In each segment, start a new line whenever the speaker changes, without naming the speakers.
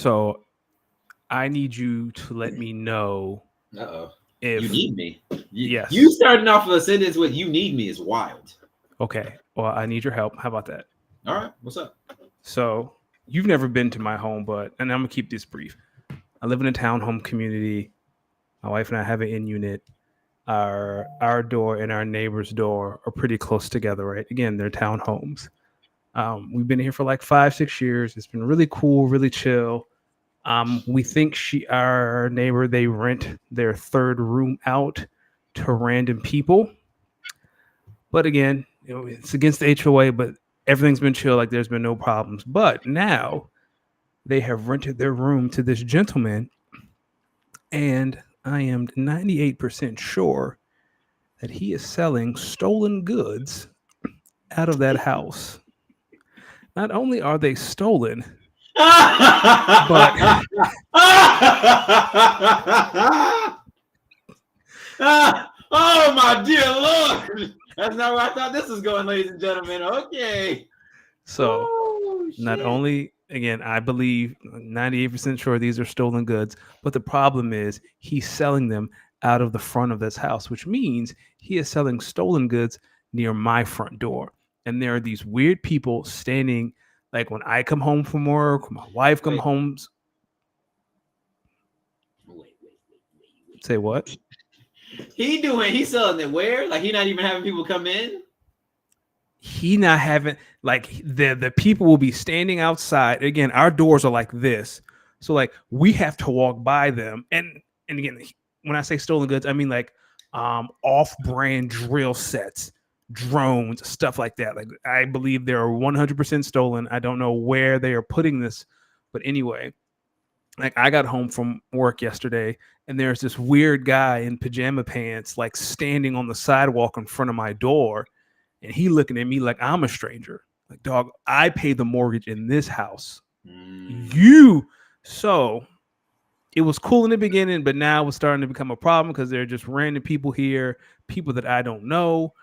So I need you to let me know
Uh-oh. You
if
need me. You
yes.
starting off a sentence with "you need me" is wild.
Okay. Well, I need your help. How about that?
All right, what's up?
So you've never been to my home, and I'm gonna keep this brief. I live in a townhome community. My wife and I have an in unit. Our door and our neighbor's door are pretty close together, right? Again, they're townhomes. We've been here for like 5, 6 years. It's been really cool, really chill. We think our neighbor, they rent their third room out to random people. But again, it's against the HOA, but everything's been chill. Like there's been no problems. But now they have rented their room to this gentleman, and I am 98% sure that he is selling stolen goods out of that house. Not only are they stolen, but
Oh my dear Lord! That's not where I thought this was going, ladies and gentlemen. Okay.
so not only again, I believe 98% sure these are stolen goods, but the problem is he's selling them out of the front of this house, which means he is selling stolen goods near my front door. And there are these weird people standing like when I come home from work, my wife come
Wait.
home.
Wait.
Say what?
He's selling it where? Like he not even having people come in?
He not having like the people will be standing outside. Again, our doors are like this. So like we have to walk by them. And again, when I say stolen goods, I mean like off-brand drill sets, drones, stuff like that. Like I believe they are 100% stolen. I don't know where they are putting this, but anyway, like I got home from work yesterday and there's this weird guy in pajama pants like standing on the sidewalk in front of my door, and he looking at me like I'm a stranger. Like, dog, I pay the mortgage in this house. You. So it was cool in the beginning, but now it's starting to become a problem because there are just random people here, people that I don't know,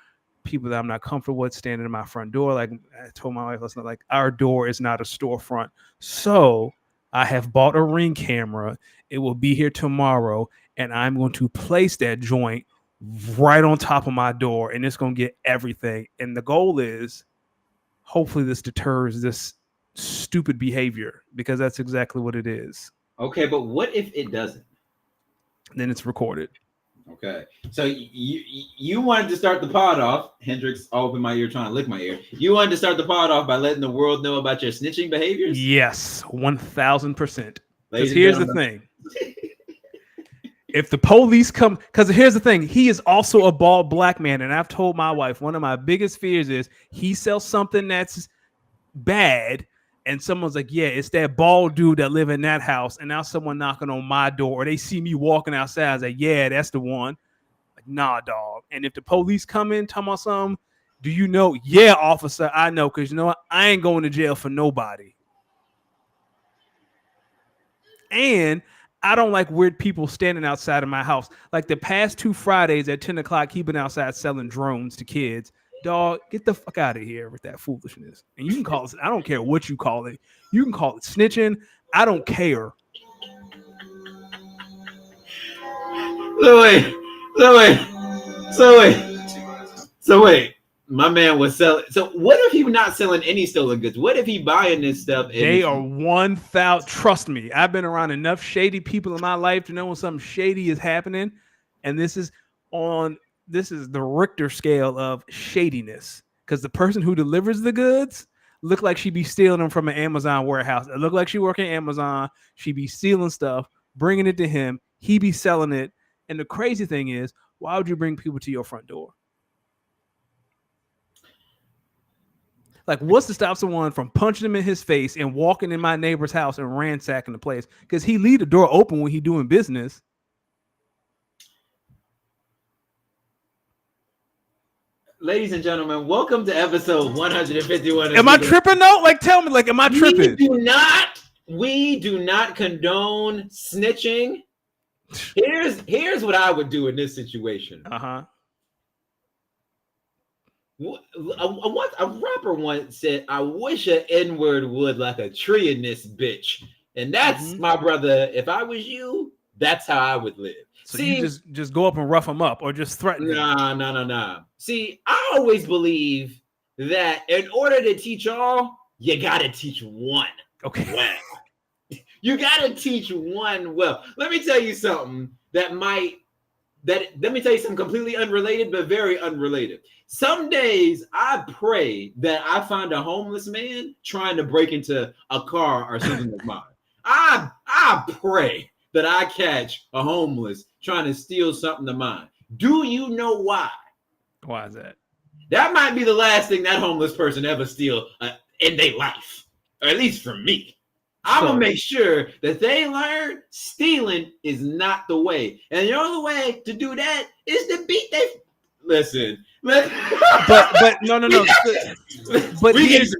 people that I'm not comfortable with standing in my front door. Like I told my wife last night, like our door is not a storefront. So I have bought a Ring camera. It will be here tomorrow, and I'm going to place that joint right on top of my door, and it's going to get everything. And the goal is hopefully this deters this stupid behavior, because that's exactly what it is.
Okay, but what if it doesn't?
Then it's recorded.
Okay, so you wanted to start the pod off, Hendrix. All up in my ear, trying to lick my ear. You wanted to start the pod off by letting the world know about your snitching behaviors.
Yes, 1,000%. Because
Ladies and
here's the
gentlemen.
thing: if the police come, because here's the thing, he is also a bald black man, and I've told my wife one of my biggest fears is he sells something that's bad, and someone's like, yeah, it's that bald dude that live in that house, and now someone knocking on my door, or they see me walking outside, I was like, yeah, that's the one. Like, nah, dog. And if the police come in talking about something, do you know? Yeah, officer, I know, because you know what? I ain't going to jail for nobody. And I don't like weird people standing outside of my house. Like the past 2 Fridays at 10 o'clock, he been outside selling drones to kids. Dog, get the fuck out of here with that foolishness. And you can call it, I don't care what you call it. You can call it snitching. I don't care.
So wait. My man was selling. So what if he not selling any stolen goods? What if he buying this stuff? And
they are 1,000. Trust me, I've been around enough shady people in my life to know when something shady is happening. And this is the Richter scale of shadiness. Because the person who delivers the goods look like she be stealing them from an Amazon warehouse. It look like she working at Amazon. She be stealing stuff, bringing it to him. He be selling it. And the crazy thing is, why would you bring people to your front door? Like, what's to stop someone from punching him in his face and walking in my neighbor's house and ransacking the place? Because he leave the door open when he doing business.
Ladies and gentlemen, welcome to episode 151.
Am I tripping though? Like, tell me, like, am I tripping?
We do not condone snitching. Here's what I would do in this situation. A rapper once said, "I wish an N-word would like a tree in this bitch." And that's my brother. If I was you, that's how I would live.
So you just go up and rough them up or just threaten them.
Nah. See, I always believe that in order to teach all, you got to teach one.
Okay.
Well. You got to teach one well. Let me tell you something let me tell you something completely unrelated, but very unrelated. Some days I pray that I find a homeless man trying to break into a car or something of mine. I pray that I catch a homeless trying to steal something of mine. Do you know why?
Why is that?
That might be the last thing that homeless person ever steal in their life, or at least for me. I'm going to make sure that they learn stealing is not the way. And the only way to do that is to beat their... Listen.
But no. But here's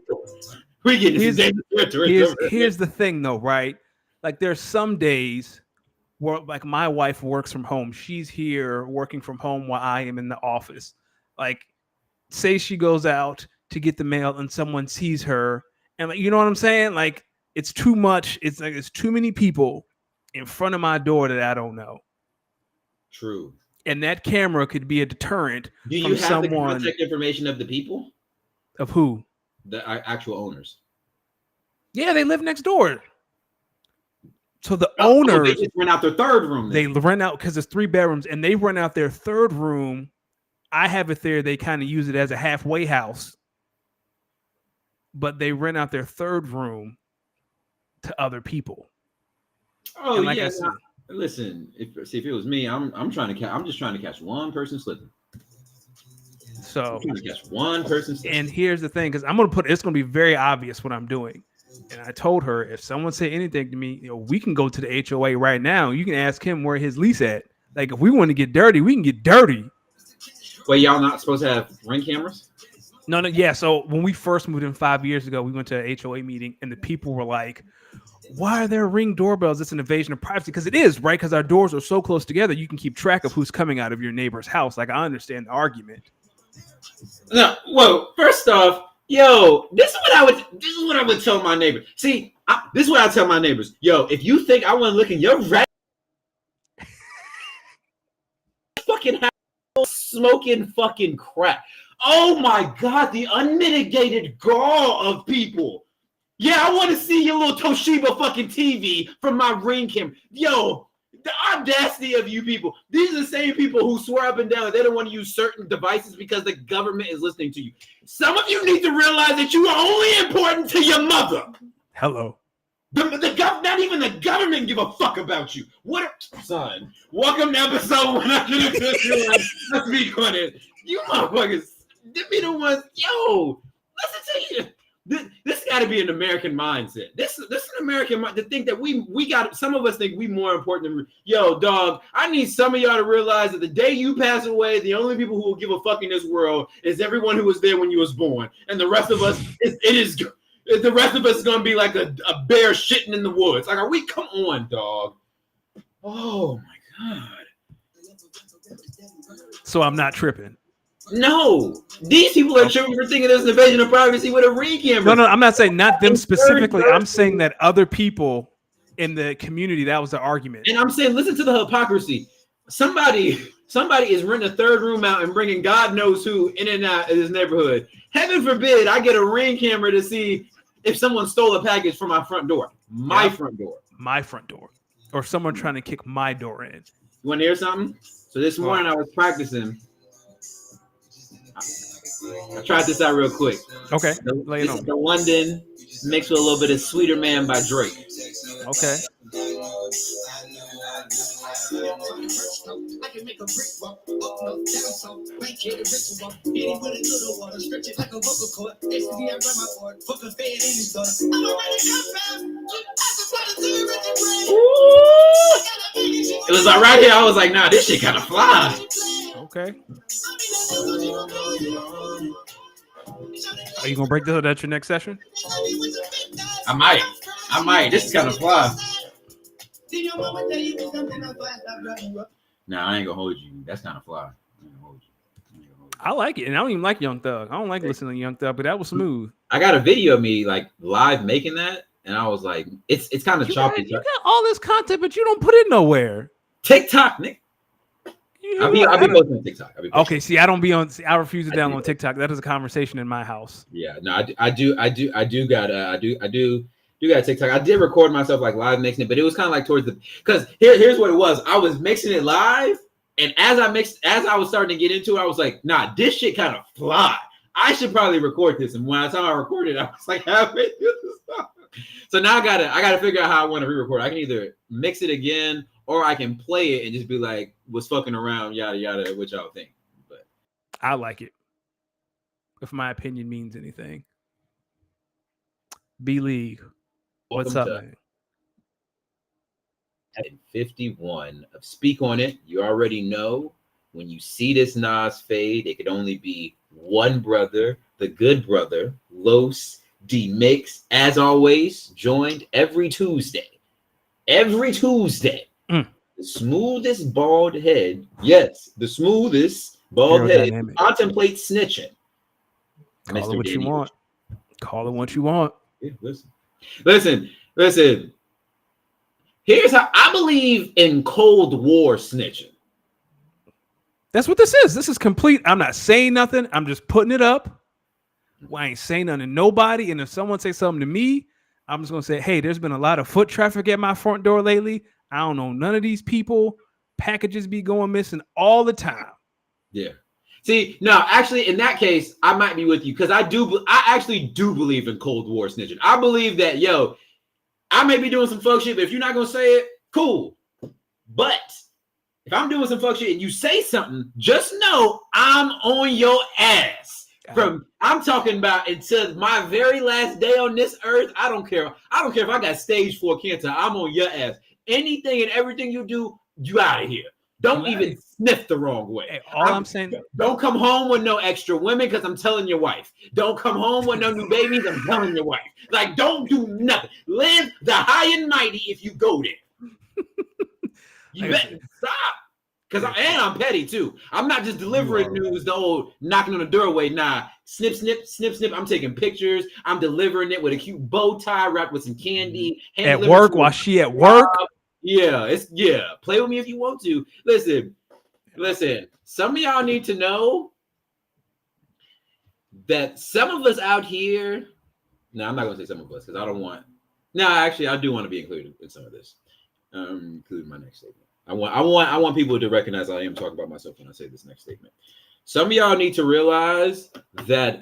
the thing, though, right? Like, there's some days where, like, my wife works from home. She's here working from home while I am in the office. Like, say she goes out to get the mail and someone sees her, and, like, you know what I'm saying? Like, it's too much. It's like it's too many people in front of my door that I don't know.
True.
And that camera could be a deterrent.
Do you have the contact information of the people?
Of who?
The actual owners.
Yeah, they live next door. So the owners
they just rent out their third room.
Then. They rent out because there's 3 bedrooms, and they rent out their third room. I have it there. They kind of use it as a halfway house, but they rent out their third room to other people.
Oh, like yeah. Listen, if it was me, I'm just trying to catch one person slipping.
So
I'm trying to catch one person slipping.
And here's the thing, because it's going to be very obvious what I'm doing. And I told her, if someone said anything to me, we can go to the HOA right now. You can ask him where his lease at. Like, if we want to get dirty, we can get dirty.
Well, y'all not supposed to have Ring cameras?
No. Yeah. So when we first moved in 5 years ago, we went to a HOA meeting, and the people were like, why are there Ring doorbells? It's an invasion of privacy. Because it is, right? Because our doors are so close together, you can keep track of who's coming out of your neighbor's house. Like, I understand the argument.
No, well, first off, this is what I would tell my neighbors. See, this is what I tell my neighbors. If you think I want to look in your fucking house smoking fucking crack. Oh my God, the unmitigated gall of people. Yeah, I want to see your little Toshiba fucking TV from my Ring camera. The audacity of you people. These are the same people who swear up and down that they don't want to use certain devices because the government is listening to you. Some of you need to realize that you are only important to your mother.
Hello.
Not even the government give a fuck about you. Son? Welcome to episode 151. Let's be honest. You motherfuckers, they be the ones. Listen to you. This got to be an American mindset. This is an American mind to think that we got. Some of us think we more important than dog. I need some of y'all to realize that the day you pass away, the only people who will give a fuck in this world is everyone who was there when you was born, and the rest of us the rest of us is gonna be like a bear shitting in the woods. Like, come on, dog. Oh my God.
So I'm not tripping.
No, these people are tripping for thinking there's an invasion of privacy with a Ring camera.
No, I'm not saying not them specifically. I'm saying that other people in the community, that was the argument.
And I'm saying, listen to the hypocrisy. Somebody is renting a third room out and bringing God knows who in and out of this neighborhood. Heaven forbid I get a Ring camera to see if someone stole a package from my front door. My front door. Or someone trying to kick my door in. You want to hear something? So this morning I was practicing. I tried this out real quick.
Okay.
This is the London mixed with a little bit of Sweeter Man by Drake.
Okay.
I can make a brick walk, up, no, down, so, make it a ritual. Hit it with a little water, stretch it like a vocal cord. STD, I run my cord, fuck a fed and his daughter. I'm already it was like right here, I was like, nah, this shit kind of fly.
Okay. Are you gonna break this at your next session?
I might. This is kind of fly. Nah, I ain't gonna hold you. That's kind of fly.
I like it, and I don't even like Young Thug. I don't like listening to Young Thug, but that was smooth.
I got a video of me like live making that, and I was like, it's kind of choppy.
You got all this content, but you don't put it nowhere.
TikTok, Nick. I'll be posting on TikTok.
Okay, see, I don't be on. I refuse to download TikTok. That is a conversation in my house.
Yeah, no, I do got TikTok. I did record myself like live mixing it, but it was kind of like towards the because here's what it was. I was mixing it live, and as I was starting to get into it, I was like, nah, this shit kind of fly. I should probably record this. And when I recorded, I was like, so now I gotta figure out how I want to re-record. I can either mix it again or I can play it and just be like, was fucking around, yada yada, what y'all think. But
I like it. If my opinion means anything. B-League. What's up, man?
51 of Speak On It. You already know when you see this Nas fade, it could only be one brother, the good brother, Los D Mix, as always, joined every Tuesday. The smoothest bald head. Yes, the smoothest bald head contemplates snitching.
Call it what you want. Call it what you want.
Yeah, listen. Here's how I believe in Cold War snitching.
That's what this is. This is complete. I'm not saying nothing. I'm just putting it up. Well, I ain't saying nothing to nobody. And if someone say something to me, I'm just going to say, hey, there's been a lot of foot traffic at my front door lately. I don't know none of these people. Packages be going missing all the time.
Yeah. See, no, actually, in that case, I might be with you because I actually do believe in Cold War snitching. I believe that, yo, I may be doing some fuck shit, but if you're not going to say it, cool. But if I'm doing some fuck shit and you say something, just know I'm on your ass. I'm talking about until my very last day on this earth. I don't care. I don't care if I got stage 4 cancer. I'm on your ass. Anything and everything you do, you out of here. Don't even sniff the wrong way.
Hey, I'm saying,
don't come home with no extra women because I'm telling your wife. Don't come home with no new babies. I'm telling your wife. Like, don't do nothing. Live the high and mighty if you go there. You better stop. Because I'm petty too. I'm not just delivering news, the old knocking on the doorway. Nah, snip, snip, snip, snip. I'm taking pictures. I'm delivering it with a cute bow tie wrapped with some candy.
At work while she at work.
Yeah, play with me if you want to. Listen. Some of y'all need to know that some of us out here. No, I'm not gonna say some of us because I don't want. No, actually, I do want to be included in some of this. Including my next statement. I want people to recognize I am talking about myself when I say this next statement. Some of y'all need to realize that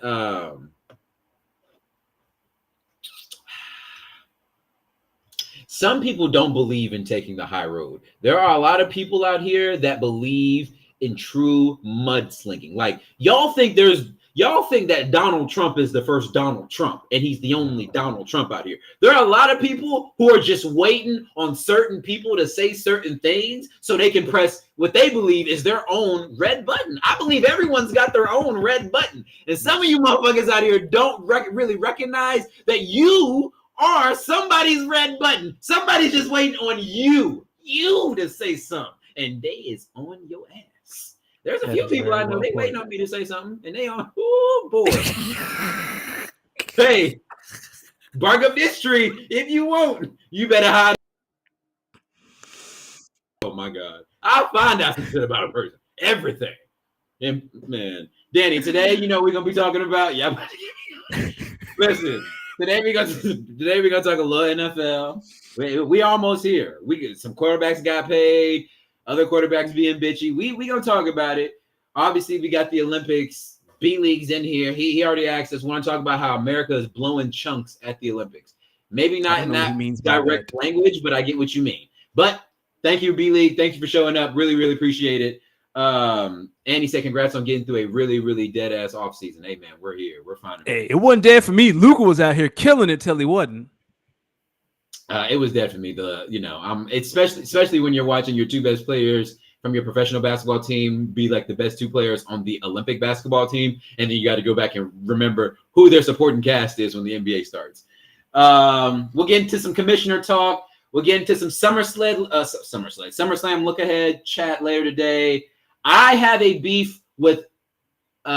some people don't believe in taking the high road. There are a lot of people out here that believe in true mudslinging. Like y'all think that Donald Trump is the first Donald Trump and he's the only Donald Trump out here. There are a lot of people who are just waiting on certain people to say certain things so they can press what they believe is their own red button. I believe everyone's got their own red button. And some of you motherfuckers out here don't really recognize that you are somebody's red button. Somebody's just waiting on you to say something. And they is on your ass. There's a few people I know, they waiting on me to say something, and they on, oh boy. Hey, bark up this tree if you want. You better hide. Oh my God. I'll find out something about a person. Everything. And man, Danny, today, we're gonna be talking about listen, today we're gonna talk a little NFL. We almost here. We get some quarterbacks got paid. Other quarterbacks being bitchy. We gonna talk about it. Obviously, we got the Olympics. B-League's in here. He already asked us. Want to talk about how America is blowing chunks at the Olympics. Maybe not in that direct language, but I get what you mean. But thank you, B-League. Thank you for showing up. Really, really appreciate it. And he said congrats on getting through a really, really dead-ass offseason. Hey, man, we're here. We're fine.
Hey, it wasn't dead for me. Luka was out here killing it till he wasn't.
It was dead for me. Especially when you're watching your two best players from your professional basketball team be like the best two players on the Olympic basketball team, and then you got to go back and remember who their supporting cast is when the NBA starts. We'll get into some commissioner talk. We'll get into some SummerSlam look ahead chat later today. I have a beef with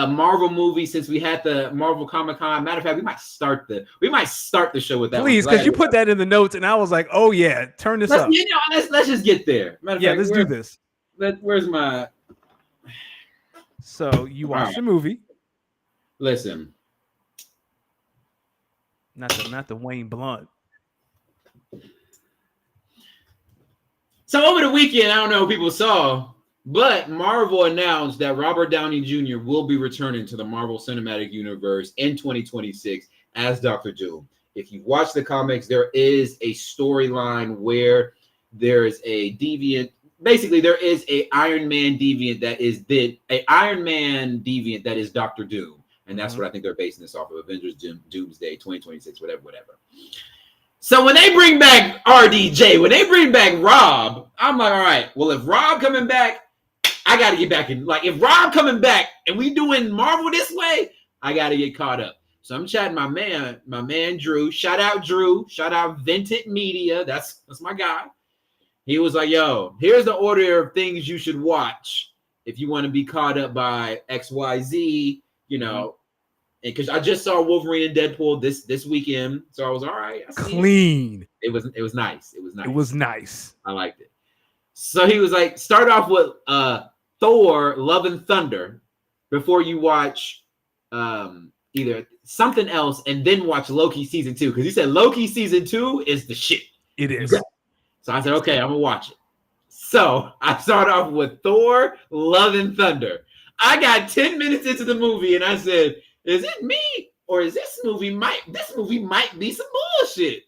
Marvel movie since we had the Marvel Comic-Con. Matter of fact, we might start the show with that.
Please, because you put that in the notes, and I was like, oh yeah, turn this up.
Let's just get there. Matter of fact,
let's do this.
Where's my?
So you watched the movie.
Listen,
not the Wayne Blunt.
So over the weekend, I don't know if people saw, but Marvel announced that Robert Downey Jr. will be returning to the Marvel Cinematic Universe in 2026 as Dr. Doom. If you watch the comics, there is a storyline where there is a deviant. Basically, there is a Iron Man deviant that is Dr. Doom, and that's what I think they're basing this off of. Avengers Doomsday 2026, whatever. So when they bring back RDJ, when they bring back Rob, I'm like, all right, well, if Rob coming back, I got to get back in. Like, if Rob coming back and we doing Marvel this way, I got to get caught up. So I'm chatting my man Drew. Shout out Drew. Shout out Vented Media. That's my guy. He was like, yo, here's the order of things you should watch if you want to be caught up by XYZ, you know. Because I just saw Wolverine and Deadpool this weekend, so I was all right.
Clean.
It was nice. It was nice. I liked it. So he was like, start off with Thor: Love and Thunder before you watch either something else, and then watch Loki season 2, because he said Loki season 2 is the shit.
It is.
So I said, okay, I'm gonna watch it. So I started off with Thor: Love and Thunder. I got 10 minutes into the movie, and I said, is it me, or is this movie might be some bullshit?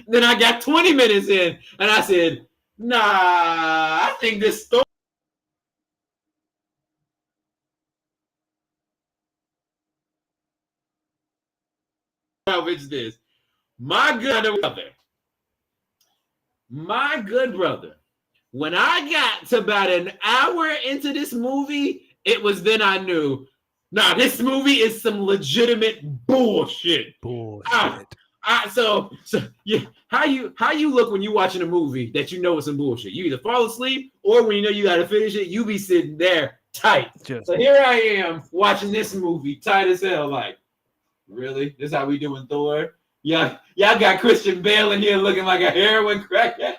Then I got 20 minutes in, and I said, nah, I think this story. Salvage this. My good brother. When I got to about an hour into this movie, it was then I knew, nah, this movie is some legitimate bullshit. So yeah, how you look when you watching a movie that you know is some bullshit? You either fall asleep, or when you know you got to finish it, you be sitting there tight. So here I am watching this movie tight as hell. Like, really? This how we doing Thor? Yeah, y'all got Christian Bale in here looking like a heroin crackhead.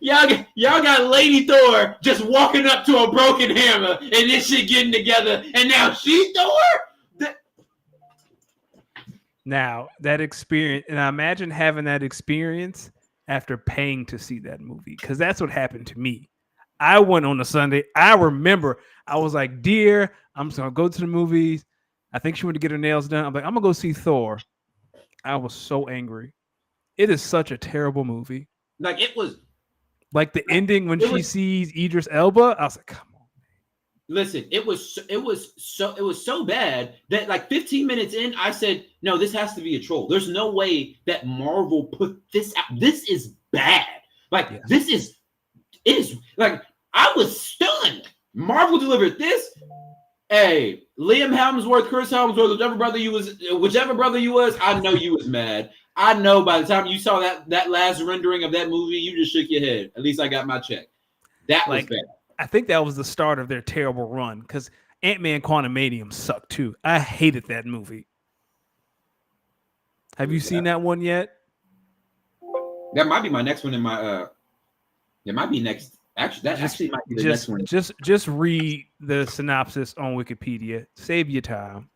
Y'all got Lady Thor just walking up to a broken hammer and this shit getting together, and now she's Thor?
Now, that experience, and I imagine having that experience after paying to see that movie, because that's what happened to me. I went on a Sunday. I remember I was like, dear, I'm just going to go to the movies. I think she went to get her nails done. I'm like, I'm going to go see Thor. I was so angry. It is such a terrible movie.
Like, it was.
Like the ending when she sees Idris Elba, I was like, come on.
Listen, it was so bad that like 15 minutes in, I said, no, this has to be a troll. There's no way that Marvel put this out. This is bad. Like, it is like, I was stunned. Marvel delivered this. Hey, Liam Hemsworth, Chris Hemsworth, whichever brother you was, I know you was mad. I know by the time you saw that last rendering of that movie, you just shook your head. At least I got my check. That was bad.
I think that was the start of their terrible run, because Ant-Man Quantumanium sucked too. I hated that movie. Have you seen that one yet?
That might be my next one in my it might be next. Actually, that actually might be the next one.
Just read the synopsis on Wikipedia. Save your time.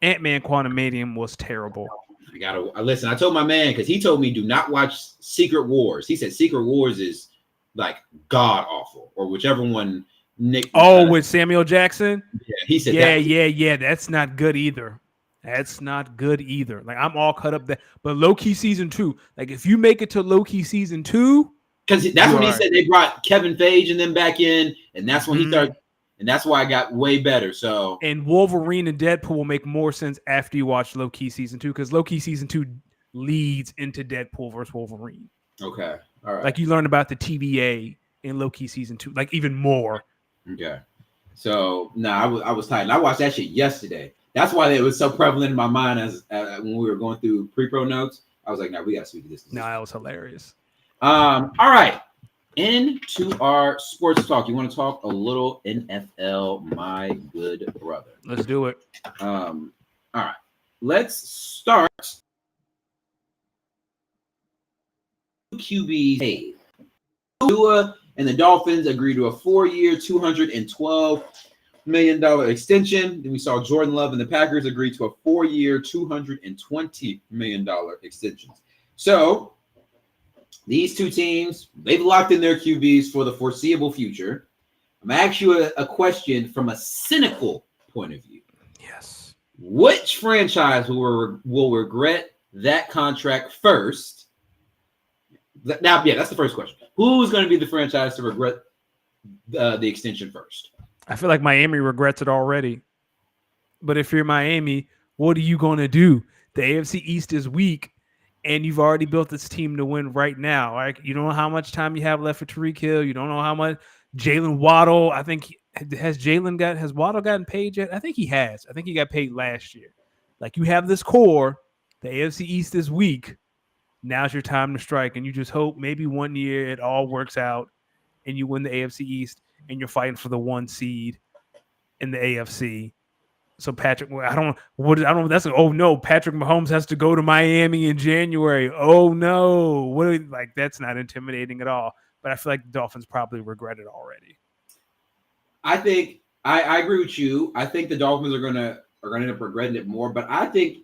Ant-Man Quantumanium was terrible.
I gotta listen. I told my man, because he told me do not watch Secret Wars. He said Secret Wars is like god awful, or whichever one Nick.
With Samuel Jackson.
Yeah, he said.
Yeah. That's not good either. Like, I'm all cut up there. But Loki season 2. Like, if you make it to Loki season 2,
because that's when he said they brought Kevin Feige and them back in, and that's when he started. And that's why I got way better. So,
and Wolverine and Deadpool will make more sense after you watch Loki season 2, because Loki season 2 leads into Deadpool versus Wolverine.
Okay, all right.
Like, you learn about the TVA in Loki season 2, like even more.
Okay, so I was tired. And I watched that shit yesterday. That's why it was so prevalent in my mind as when we were going through pre-pro notes. I was like, we got to speak to this.
No, that was hilarious.
All right. Into our sports talk. You want to talk a little NFL, my good brother?
Let's do it.
All right. Let's start. QB paid. Tua and the Dolphins agreed to a 4-year, $212 million extension. Then we saw Jordan Love and the Packers agree to a 4-year, $220 million extension. So these two teams, they've locked in their QBs for the foreseeable future. I'm going to ask you a question from a cynical point of view.
Yes.
Which franchise will regret that contract first? Now, yeah, that's the first question. Who's going to be the franchise to regret the extension first?
I feel like Miami regrets it already. But if you're Miami, what are you going to do? The AFC East is weak, and you've already built this team to win right now. Like, you don't know how much time you have left for Tyreek Hill. You don't know how much Jalen Waddle. I think has Waddle gotten paid yet? I think he has. I think he got paid last year. Like, you have this core. The AFC East is weak. Now's your time to strike, and you just hope maybe one year it all works out, and you win the AFC East, and you're fighting for the 1 seed in the AFC. So Patrick, Patrick Mahomes has to go to Miami in January. Oh no, that's not intimidating at all. But I feel like the Dolphins probably regret it already.
I think I agree with you. I think the Dolphins are gonna end up regretting it more. But I think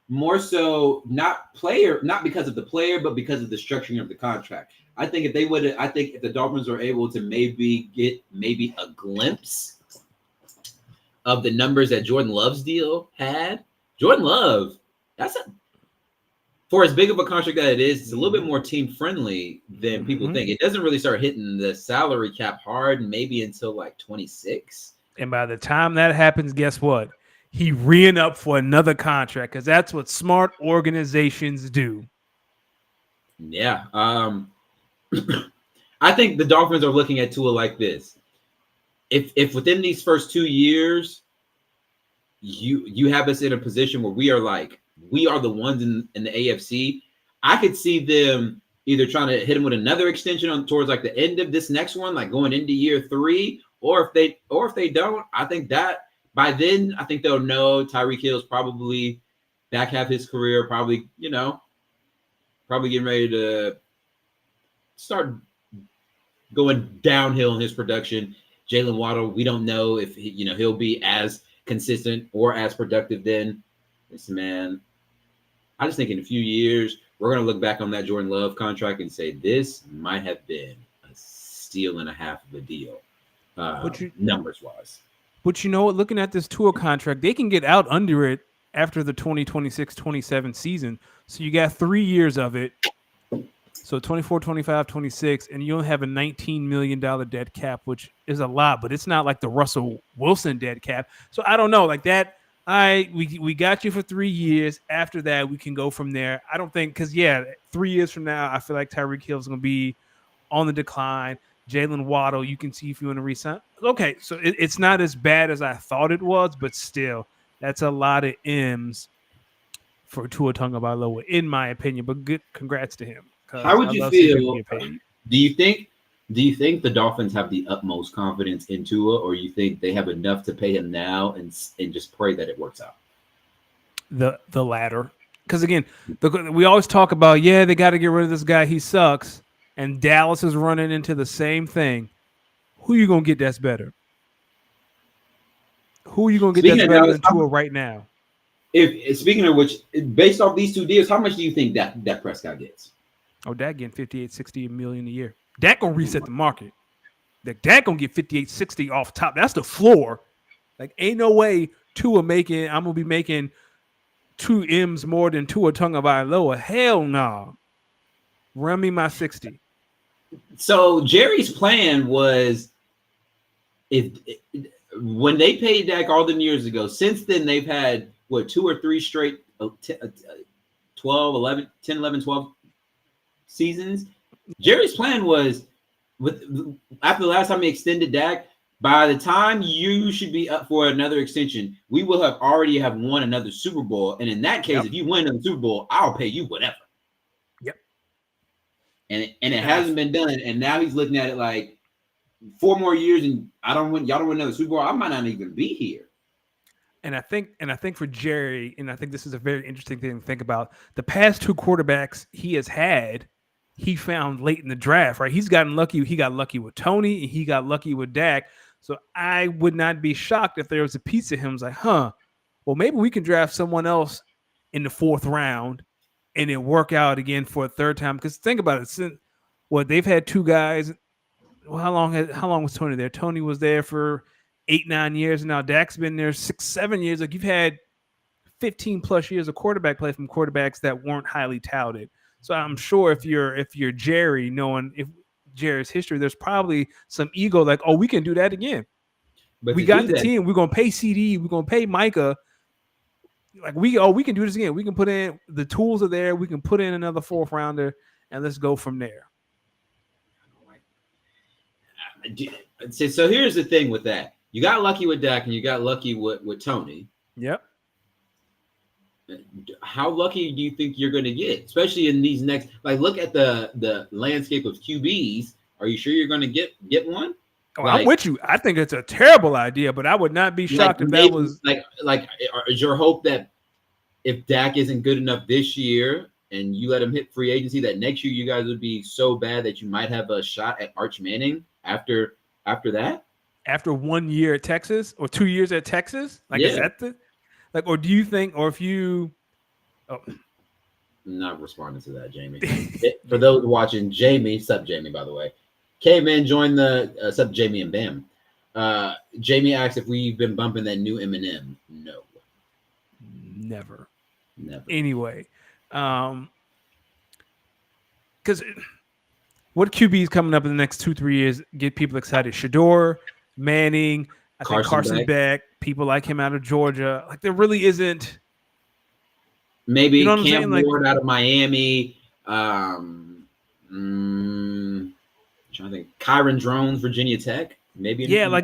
more so not because of the player, but because of the structuring of the contract. I think if the Dolphins were able to maybe get a glimpse of the numbers that Jordan Love's deal had. Jordan Love, for as big of a contract that it is, it's a little bit more team friendly than people think. It doesn't really start hitting the salary cap hard maybe until like 26.
And by the time that happens, guess what? He re up for another contract because that's what smart organizations do.
Yeah. I think the Dolphins are looking at Tua like this. If within these first 2 years, you have us in a position where we are the ones in the AFC, I could see them either trying to hit him with another extension towards like the end of this next one, like going into year 3, or if they don't, I think that by then I think they'll know Tyreek Hill's probably back half his career, probably getting ready to start going downhill in his production. Jalen Waddle, we don't know if he'll be as consistent or as productive then. Listen, man, I just think in a few years we're going to look back on that Jordan Love contract and say this might have been a steal and a half of a deal, numbers wise.
But looking at this Tua contract, they can get out under it after the 2026-27 season. So you got 3 years of it. So 24, 25, 26, and you only have a $19 million dead cap, which is a lot, but it's not like the Russell Wilson dead cap. So I don't know, like that. We got you for 3 years. After that, we can go from there. I don't think 3 years from now, I feel like Tyreek Hill is going to be on the decline. Jalen Waddle, you can see if you want to resign. Okay, so it's not as bad as I thought it was, but still, that's a lot of M's for Tua Tagovailoa, in my opinion. But good, congrats to him.
How would you feel? Do you think the Dolphins have the utmost confidence in Tua, or you think they have enough to pay him now and just pray that it works out?
The latter, because again, we always talk about they got to get rid of this guy. He sucks, and Dallas is running into the same thing. Who you gonna get that's better? Who are you gonna get that's better than Tua right now?
If speaking of which, based off these 2 deals, how much do you think that Prescott gets?
Oh, Dak getting 58, 60 million a year. Dak gonna reset the market. Dak gonna get 58, 60 off top. That's the floor. Like, ain't no way I'm gonna be making 2 M's more than Tua Tagovailoa. Hell no. Nah. Run me my 60.
So Jerry's plan was when they paid Dak all them years ago, since then they've had 2 or 3 straight 10, 11, 12 seasons. Jerry's plan was after the last time he extended Dak, by the time you should be up for another extension, we will have already won another Super Bowl. And in that case, if you win another Super Bowl, I'll pay you whatever.
Yep.
and it hasn't been done. And now he's looking at it like 4 more years, and y'all don't win another Super Bowl. I might not even be here.
And I think for Jerry, and I think this is a very interesting thing to think about. The past 2 quarterbacks he has had, he found late in the draft, right? He's gotten lucky. He got lucky with Tony, and he got lucky with Dak. So I would not be shocked if there was a piece of him was like, well, maybe we can draft someone else in the 4th round and then work out again for a 3rd time. Because think about it, since they've had 2 guys. Well, how long was Tony there? Tony was there for 8-9 years, and now Dak's been there 6-7 years. Like, you've had 15 plus years of quarterback play from quarterbacks that weren't highly touted. So I'm sure if you're Jerry, knowing if Jerry's history, there's probably some ego like, we can do that again. But we got the team. We're gonna pay CD. We're gonna pay Micah. Like we can do this again. We can put in the tools are there. We can put in another 4th rounder, and let's go from there.
So here's the thing with that. You got lucky with Dak, and you got lucky with Tony.
Yep.
How lucky do you think you're going to get, especially in these next? Like, look at the landscape of QBs. Are you sure you're going to get one?
I'm with you. I think it's a terrible idea, but I would not be shocked if that was
like. Is your hope that if Dak isn't good enough this year and you let him hit free agency, that next year you guys would be so bad that you might have a shot at Arch Manning after that?
After 1 year at Texas or 2 years at Texas? Like, is that or do you think, or if you
I'm not responding to that, Jamie. For those watching, Jamie, sup Jamie, by the way, came in, joined the sup Jamie and Bam. Jamie asked if we've been bumping that new Eminem. No.
Never.
Anyway.
Because what QB is coming up in the next 2-3 years get people excited? Shador, Manning, I think Carson Beck, people like him out of Georgia. Like, there really isn't.
Maybe Cam Ward out of Miami. Trying to think. Kyron Drones, Virginia Tech. Maybe.
Yeah,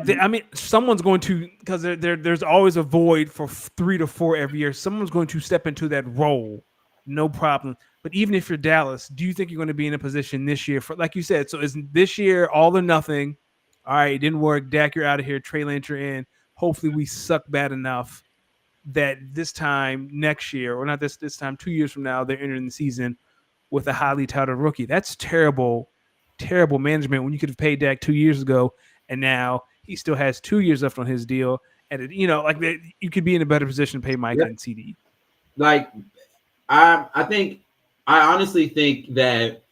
someone's going to, because there's always a void for 3 to 4 every year. Someone's going to step into that role, no problem. But even if you're Dallas, do you think you're going to be in a position this year for, like you said? So is this year all or nothing? All right, it didn't work. Dak, you're out of here. Trey Lance, you're in. Hopefully, we suck bad enough that this time next year, or not this time, 2 years from now, they're entering the season with a highly touted rookie. That's terrible, terrible management when you could have paid Dak 2 years ago, and now he still has 2 years left on his deal. And, you could be in a better position to pay Mike and CD.
Like, I honestly think that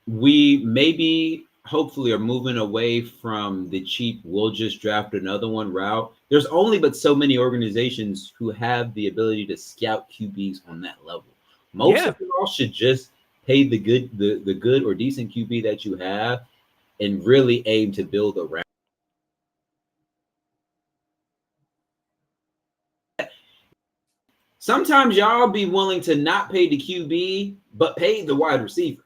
we maybe hopefully are moving away from the cheap, we'll just draft another one route. There's only but so many organizations who have the ability to scout QBs on that level. Most of y'all should just pay the good or decent QB that you have and really aim to build around. Sometimes y'all be willing to not pay the QB, but pay the wide receiver.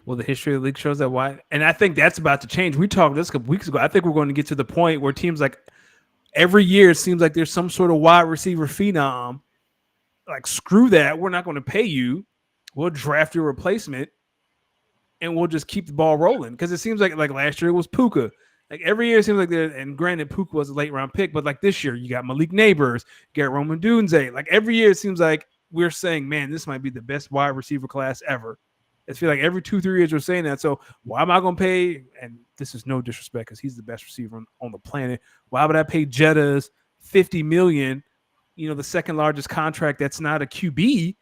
Well, the history of the league shows that why, and I think that's about to change. We talked this a couple weeks ago. I think we're going to get to the point where teams like every year it seems like there's some sort of wide receiver phenom. Like, screw that. We're not going to pay you. We'll draft your replacement, and we'll just keep the ball rolling. Because it seems like last year it was Puka. Like, every year it seems like and granted Puka was a late round pick, but like this year you got Malik Neighbors, Garrett Roman Dunze. Like, every year it seems like we're saying, man, this might be the best wide receiver class ever. I feel like every 2-3 years we're saying that. So why am I going to pay? And this is no disrespect because he's the best receiver on the planet. Why would I pay Jetta's $50 million, the second largest contract that's not a QB,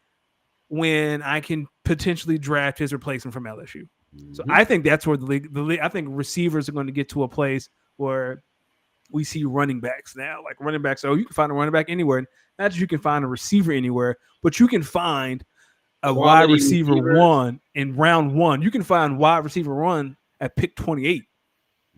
when I can potentially draft his replacement from LSU? Mm-hmm. So I think that's where the league. I think receivers are going to get to a place where we see running backs now. Like, running backs, you can find a running back anywhere. Not that you can find a receiver anywhere, but you can find a wide receiver one in round 1. You can find wide receiver 1 at pick 28.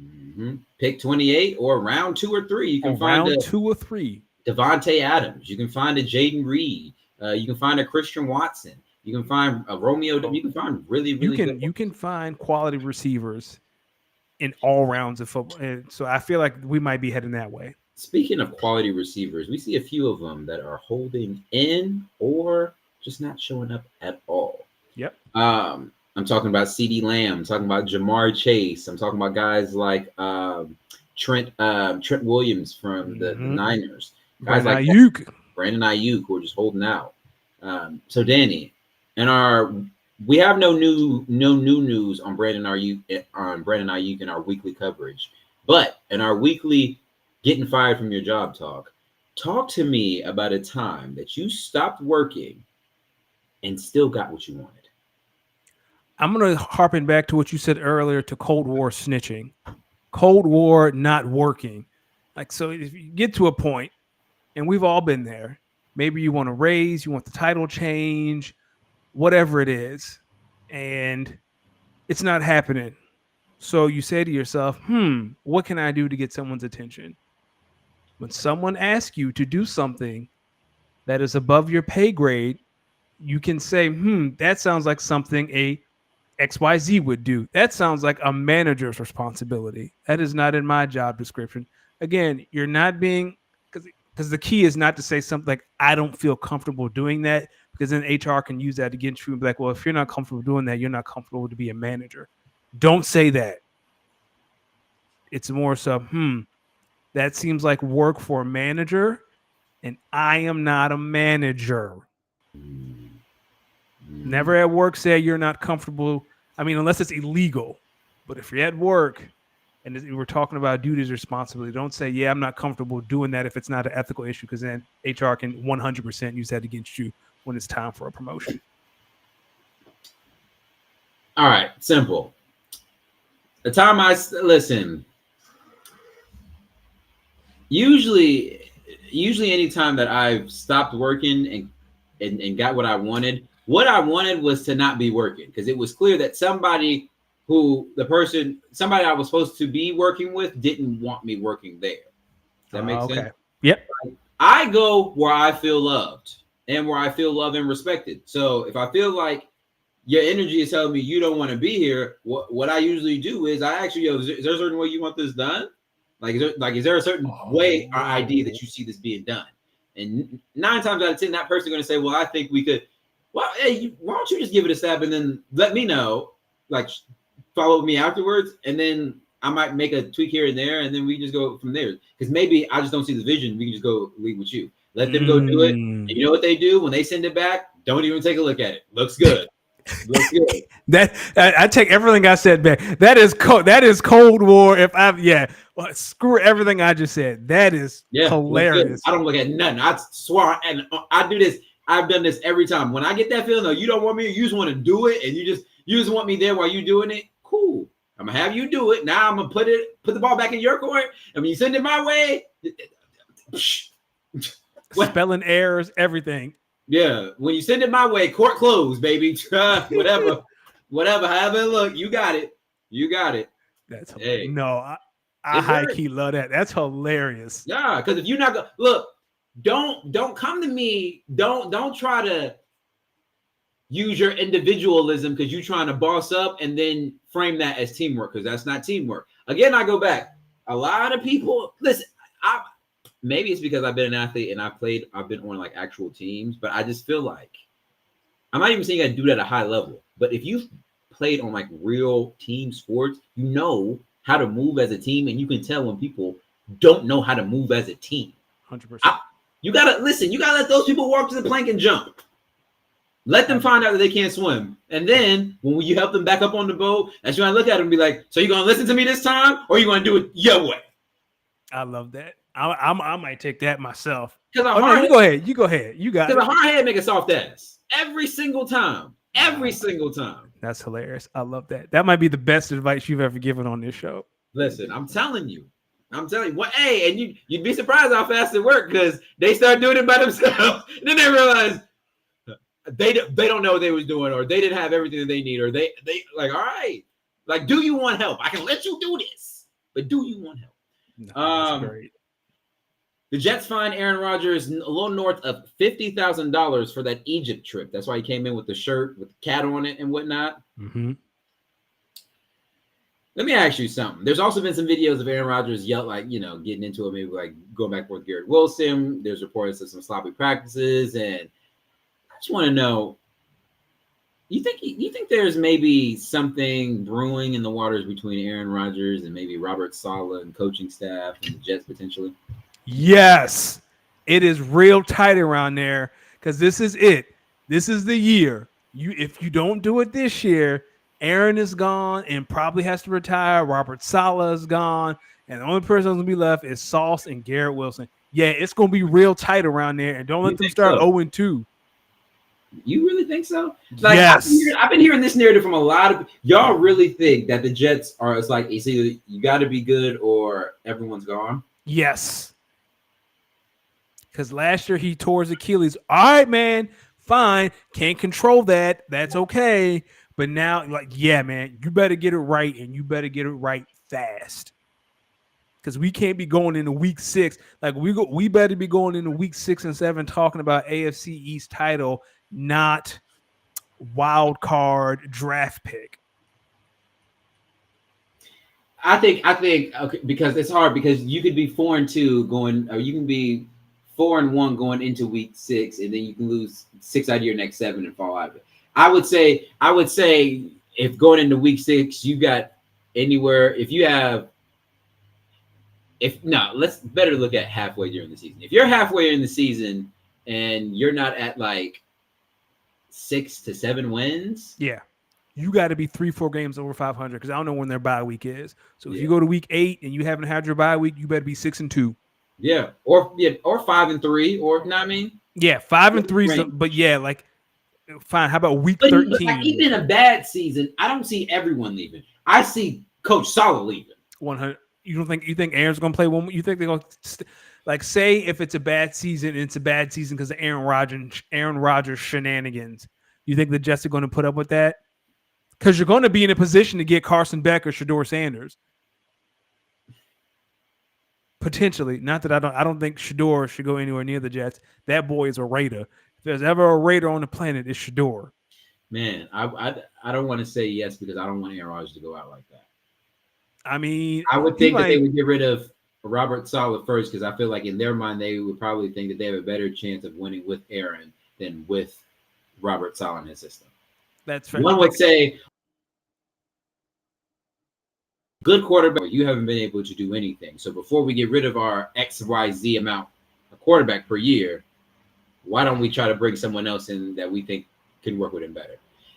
Mm-hmm. Pick 28 or round 2 or 3. You can find
round 2 or 3.
Devontae Adams. You can find a Jaden Reed. You can find a Christian Watson. You can find a Romeo. You can find really good.
You can find quality receivers in all rounds of football. And so I feel like we might be heading that way.
Speaking of quality receivers, we see a few of them that are holding in or just not showing up at all.
Yep.
I'm talking about CeeDee Lamb. I'm talking about Jamar Chase. I'm talking about guys like Trent Williams from the Niners. Guys
Brandon
like
Ayuk.
Brandon Ayuk, who are just holding out. So Danny, we have no new news on Brandon Ayuk in our weekly coverage, but in our weekly getting fired from your job talk to me about a time that you stopped working and still got what you wanted.
I'm going to harpen back to what you said earlier to Cold War snitching. Cold War not working. Like, so if you get to a point, and we've all been there, maybe you want to raise, you want the title change, whatever it is, and it's not happening. So you say to yourself, what can I do to get someone's attention? When someone asks you to do something that is above your pay grade, you can say, that sounds like something a XYZ would do. That sounds like a manager's responsibility. That is not in my job description. Again, you're not being, because the key is not to say something like, I don't feel comfortable doing that, because then HR can use that against you and be like, well, if you're not comfortable doing that, you're not comfortable to be a manager. Don't say that. It's more so, that seems like work for a manager, and I am not a manager. Never at work say you're not comfortable. I mean, unless it's illegal. But if you're at work and we're talking about duties responsibility, don't say, I'm not comfortable doing that if it's not an ethical issue, because then HR can 100% use that against you when it's time for a promotion.
All right, simple. The time listen, usually any time that I've stopped working and got what I wanted was to not be working, because it was clear that somebody I was supposed to be working with didn't want me working there. Does that make sense?
Yep.
I go where I feel loved and where I feel loved and respected. So if I feel like your energy is telling me you don't want to be here, what I usually do is I actually, is there a certain way you want this done? Is there a certain way or idea that you see this being done? And 9 times out of 10, that person's going to say, well, I think we could. Well, hey, why don't you just give it a stab and then let me know, follow me afterwards, and then I might make a tweak here and there, and then we just go from there. Because maybe I just don't see the vision. We can just go lead with you. Let them go do it. And you know what they do when they send it back? Don't even take a look at it. Looks good. Looks good.
That I take everything I said back. That is Cold War. Screw everything I just said. That is hilarious.
I don't look at nothing. I swear, and I do this. I've done this every time. When I get that feeling, you don't want me, you just want to do it, and you just want me there while you doing it. Cool. I'm gonna have you do it. Now I'm gonna put the ball back in your court, and when you send it my way,
spelling errors, everything.
Yeah, when you send it my way, court closed, baby. Whatever, however it look, you got it.
That's hilarious. No, I high key love that. That's hilarious.
Yeah, because if you're not gonna look. Don't come to me. Don't try to use your individualism because you're trying to boss up and then frame that as teamwork, because that's not teamwork. Again, I go back. A lot of people listen. Maybe it's because I've been an athlete and I've been on actual teams, but I just feel like I'm not even saying I do that at a high level. But if you've played on real team sports, you know how to move as a team, and you can tell when people don't know how to move as a team.
100%.
You gotta listen. You gotta let those people walk to the plank and jump. Let them find out that they can't swim, and then when you help them back up on the boat, that's when I look at them and be like, "So you gonna listen to me this time, or you gonna do it your way?" I
love that. I might take that myself.
Because
you go ahead. You got it.
Because a hard head make a soft ass every single time. Every single time.
That's hilarious. I love that. That might be the best advice you've ever given on this show.
Listen, I'm telling you. What? Hey, and you'd be surprised how fast it worked, because they start doing it by themselves, and then they realize they don't know what they was doing, or they didn't have everything that they need, or they all right, do you want help? I can let you do this, but do you want help?
No, that's great.
The Jets fined Aaron Rodgers a little north of $50,000 for that Egypt trip. That's why he came in with the shirt with the cat on it and whatnot.
Mm-hmm.
Let me ask you something. There's also been some videos of Aaron Rodgers getting into it, maybe going back with Garrett Wilson. There's reports of some sloppy practices, and just want to know. You think there's maybe something brewing in the waters between Aaron Rodgers and maybe Robert Saleh and coaching staff and the Jets potentially?
Yes, it is real tight around there because this is it. This is the year. If you don't do it this year, Aaron is gone and probably has to retire. Robert Saleh is gone, and the only person that's gonna be left is Sauce and Garrett Wilson. Yeah, it's gonna be real tight around there, and don't let them start 0-2.
You really think so? Like,
yes.
I've been hearing this narrative from a lot of y'all. Really think that the Jets are? It's like it's either you got to be good or everyone's gone.
Yes. Because last year he tore his Achilles. All right, man, fine. Can't control that. That's okay. But now, like, yeah, man, you better get it right, and you better get it right fast. Because we can't be going into week 6. Like, we better be going into week 6 and 7 talking about AFC East title, not wild card draft pick.
I think okay, because it's hard because you could be 4-2 going, or you can be 4-1 going into week 6, and then you can lose 6 out of your next 7 and fall out of it. I would say if going into week 6, you got anywhere, let's better look at halfway during the season. If you're halfway in the season and you're not at like 6 to 7 wins,
yeah, you got to be 3-4 games over 500 because I don't know when their bye week is. So if you go to week 8 and you haven't had your bye week, you better be 6-2.
Yeah, or 5-3, or you know what I mean?
Yeah, 5-3. But yeah, like fine. How about week 13?
But like, even in a bad season, I don't see everyone leaving. I see Coach Saleh leaving.
100. You think Aaron's gonna play one? You think they're gonna like say if it's a bad season, and it's a bad season because of Aaron Rodgers shenanigans. You think the Jets are going to put up with that? Because you're going to be in a position to get Carson Beck or Shedeur Sanders. Potentially, not that I don't think Shedeur should go anywhere near the Jets. That boy is a Raider. If there's ever a Raider on the planet, it's Shedeur.
Man, I don't want to say yes because I don't want Aaron Rodgers to go out like that.
I mean,
I would think that they would get rid of Robert Saleh first because I feel like in their mind they would probably think that they have a better chance of winning with Aaron than with Robert Saleh in his system.
That's fair.
One would say good quarterback, you haven't been able to do anything. So before we get rid of our XYZ amount of quarterback per year, why don't we try to bring someone else in that we think can work with him better?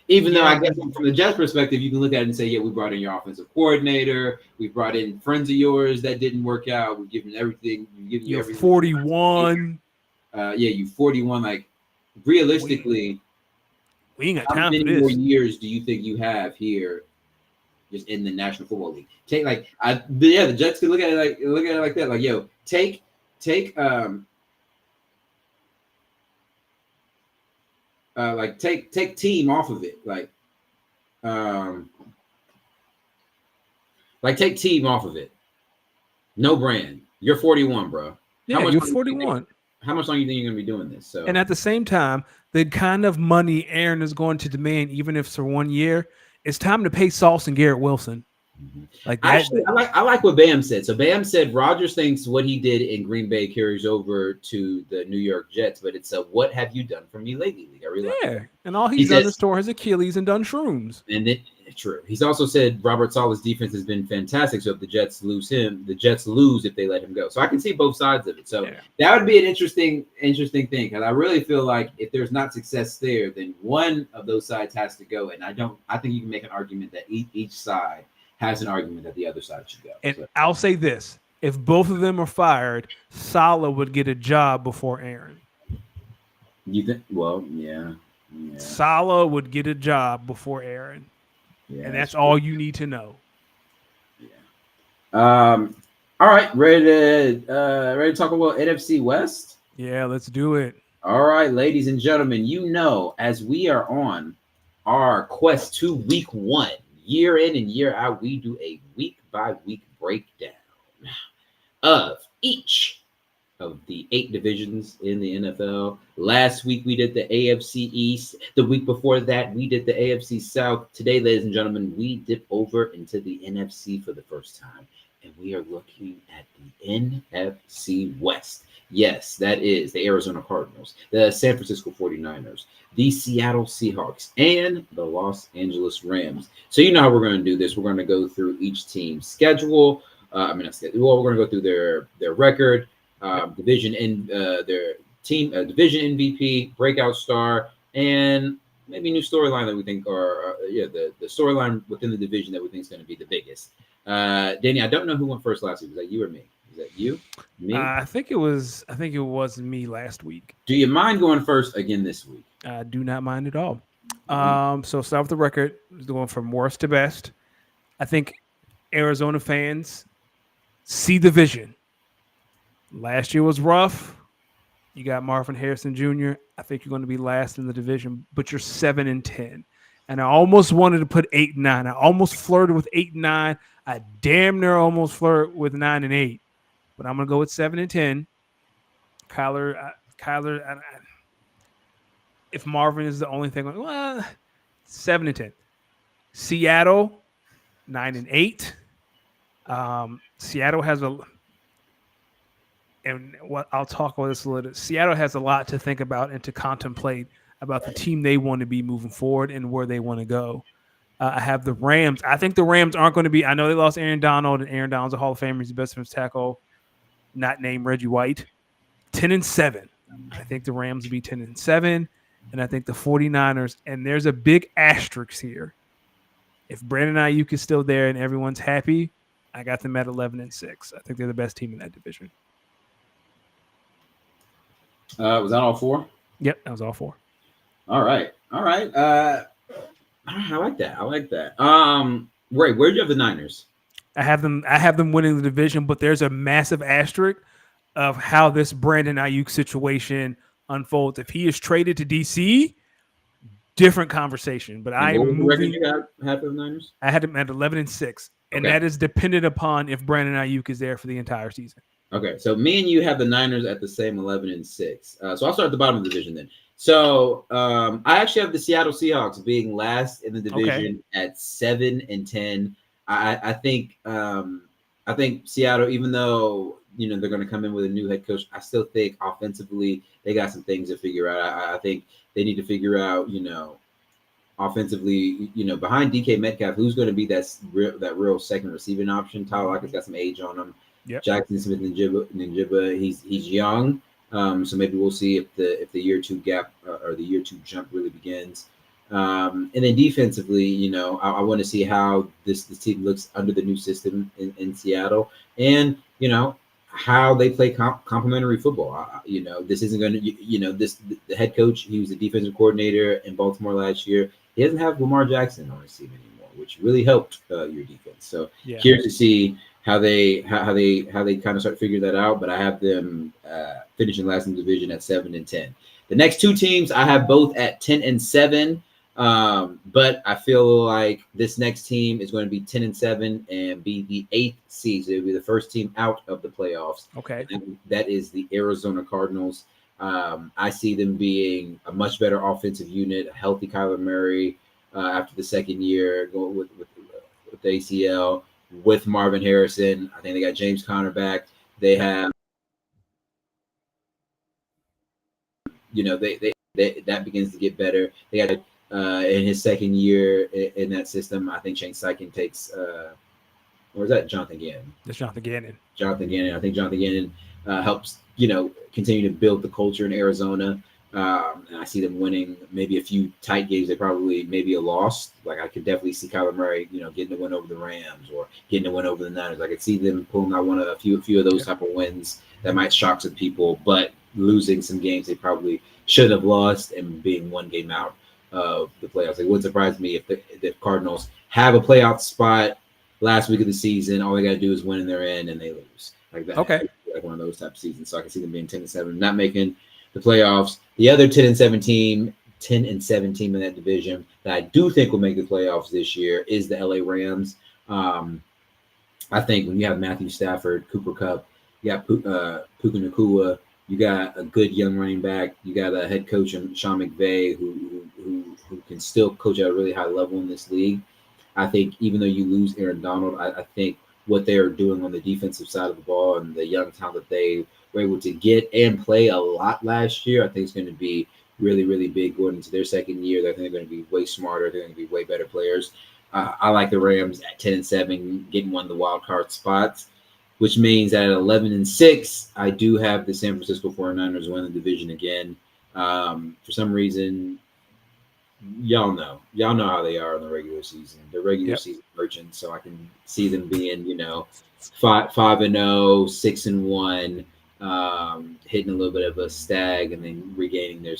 Even though I guess from the Jets perspective, you can look at it and say, yeah, we brought in your offensive coordinator. We brought in friends of yours that didn't work out. We've given everything. We've given you everything.
41.
You 41. Like, realistically,
we ain't got
how
time
many
for this.
more years do you think you have here just in the National Football League? The Jets could look at it like that. Like, yo, take team off of it. Take team off of it. No brand. You're 41, bro.
Yeah, you're 41.
How much longer do you think you're going to be doing this? So,
and at the same time, the kind of money Aaron is going to demand, even if it's for 1 year, it's time to pay Sauce and Garrett Wilson.
Mm-hmm.
Like that.
Actually, I like what Bam said. So Bam said Rodgers thinks what he did in Green Bay carries over to the New York Jets, but it's a "What have you done for me lately?" I really like that.
And all he's done is tore his Achilles and done shrooms.
And then true. He's also said Robert Saleh's defense has been fantastic. So if the Jets lose him, the Jets lose if they let him go. So I can see both sides of it. So that would be an interesting thing because I really feel like if there's not success there, then one of those sides has to go. And I think you can make an argument that each side has an argument that the other side should go.
And I'll say this. If both of them are fired, Saleh would get a job before Aaron.
You think? Well, yeah.
Saleh would get a job before Aaron. Yeah, and that's all you need to know.
Yeah. All right. Ready to talk about NFC West?
Yeah, let's do it.
All right, ladies and gentlemen, as we are on our quest to week 1, year in and year out, we do a week-by-week breakdown of each of the 8 divisions in the NFL. Last week, we did the AFC East. The week before that, we did the AFC South. Today, ladies and gentlemen, we dip over into the NFC for the first time. and we are looking at the NFC West. Yes, that is the Arizona Cardinals, the San Francisco 49ers, the Seattle Seahawks, and the Los Angeles Rams. So you know how we're going to do this. We're going to go through each team's schedule. Not schedule. Well, we're going to go through their record, division in their team, division MVP, breakout star, and maybe new storyline that we think are the storyline within the division that we think is going to be the biggest. Danny, I don't know who went first last week. Was that you or me? Is that you? Me?
I think it was me last week.
Do you mind going first again this week?
I do not mind at all. So start with the record, going from worst to best. I think Arizona fans see the vision. Last year was rough. You got Marvin Harrison Jr. I think you're going to be last in the division, but you're 7-10. And I almost wanted to put 8-9. I almost flirted with 8-9. I damn near almost flirted with 9-8. But I'm going to go with 7-10. Kyler, if Marvin is the only thing, well, 7-10. Seattle, 9-8. Seattle has and what I'll talk about this a little. Seattle has a lot to think about and to contemplate about the team they want to be moving forward and where they want to go. I have the Rams. I think the Rams aren't going to be. I know they lost Aaron Donald, and Aaron Donald's a Hall of Famer. He's the best defensive tackle, not named Reggie White. 10-7. I think the Rams will be 10-7, and I think the 49ers. And there's a big asterisk here. If Brandon Ayuk is still there and everyone's happy, I got them at 11-6. I think they're the best team in that division.
Was that all four?
Yep, that was all four.
All right. I like that. Ray, where do you have the Niners?
I have them winning the division, but there's a massive asterisk of how this Brandon Ayuk situation unfolds. If he is traded to DC, different conversation. But I am moving.
You have the Niners?
I had them at 11-6, and that is dependent upon if Brandon Ayuk is there for the entire season.
Okay, so me and you have the Niners at the same 11-6. So I'll start at the bottom of the division then. So I actually have the Seattle Seahawks being last in the division at 7-10. I think Seattle, even though they're going to come in with a new head coach, I still think offensively they got some things to figure out. I think they need to figure out, offensively, behind DK Metcalf, who's going to be that real second receiving option. Tyler Lockett's got some age on him.
Yep.
Jackson Smith Njigba, he's young. So maybe we'll see if the year two gap or the year two jump really begins. And then defensively, I want to see how this team looks under the new system in Seattle, and how they play complementary football. This isn't going to, the head coach. He was the defensive coordinator in Baltimore last year. He doesn't have Lamar Jackson on his team anymore, which really helped your defense. So curious to see how they kind of start figuring that out. But I have them finishing last in the division at 7-10. The next two teams I have both at 10-7. But I feel like this next team is going to be 10-7 and be the 8th seed. So it'll be the first team out of the playoffs.
Okay.
And that is the Arizona Cardinals. I see them being a much better offensive unit, a healthy Kyler Murray after the second year, going with the ACL, with Marvin Harrison. I think they got James Conner back. They have, that begins to get better. They got in his second year in that system. I think Shane Steichen takes, or is that Jonathan Gannon?
That's Jonathan Gannon.
I think Jonathan Gannon helps, continue to build the culture in Arizona. And I see them winning maybe a few tight games. They probably maybe a loss. Like I could definitely see Kyler Murray, getting a win over the Rams or getting a win over the Niners. I could see them pulling out a few of those type of wins that might shock some people, but losing some games they probably should have lost and being one game out of the playoffs. It wouldn't surprise me if the Cardinals have a playoff spot last week of the season. All they got to do is win and they're in, and they lose like that.
Okay,
like one of those type of seasons. So I can see them being 10-7, not making the playoffs. The other 10-7 team in that division that I do think will make the playoffs this year is the LA Rams. I think when you have Matthew Stafford, Cooper Kupp, you got Puka Nacua, you got a good young running back, you got a head coach in Sean McVay who can still coach at a really high level in this league. I think even though you lose Aaron Donald, I think what they are doing on the defensive side of the ball and the young talent that they were able to get and play a lot last year, I think it's going to be really, really big going into their second year. I think they're going to be way smarter. They're going to be way better players. I like the Rams at 10-7, getting one of the wild card spots, which means that at 11-6, I do have the San Francisco 49ers win the division again. For some reason, y'all know how they are in the regular season. The regular season merchants, so I can see them being, 5-0, 6-1, hitting a little bit of a stag, and then regaining their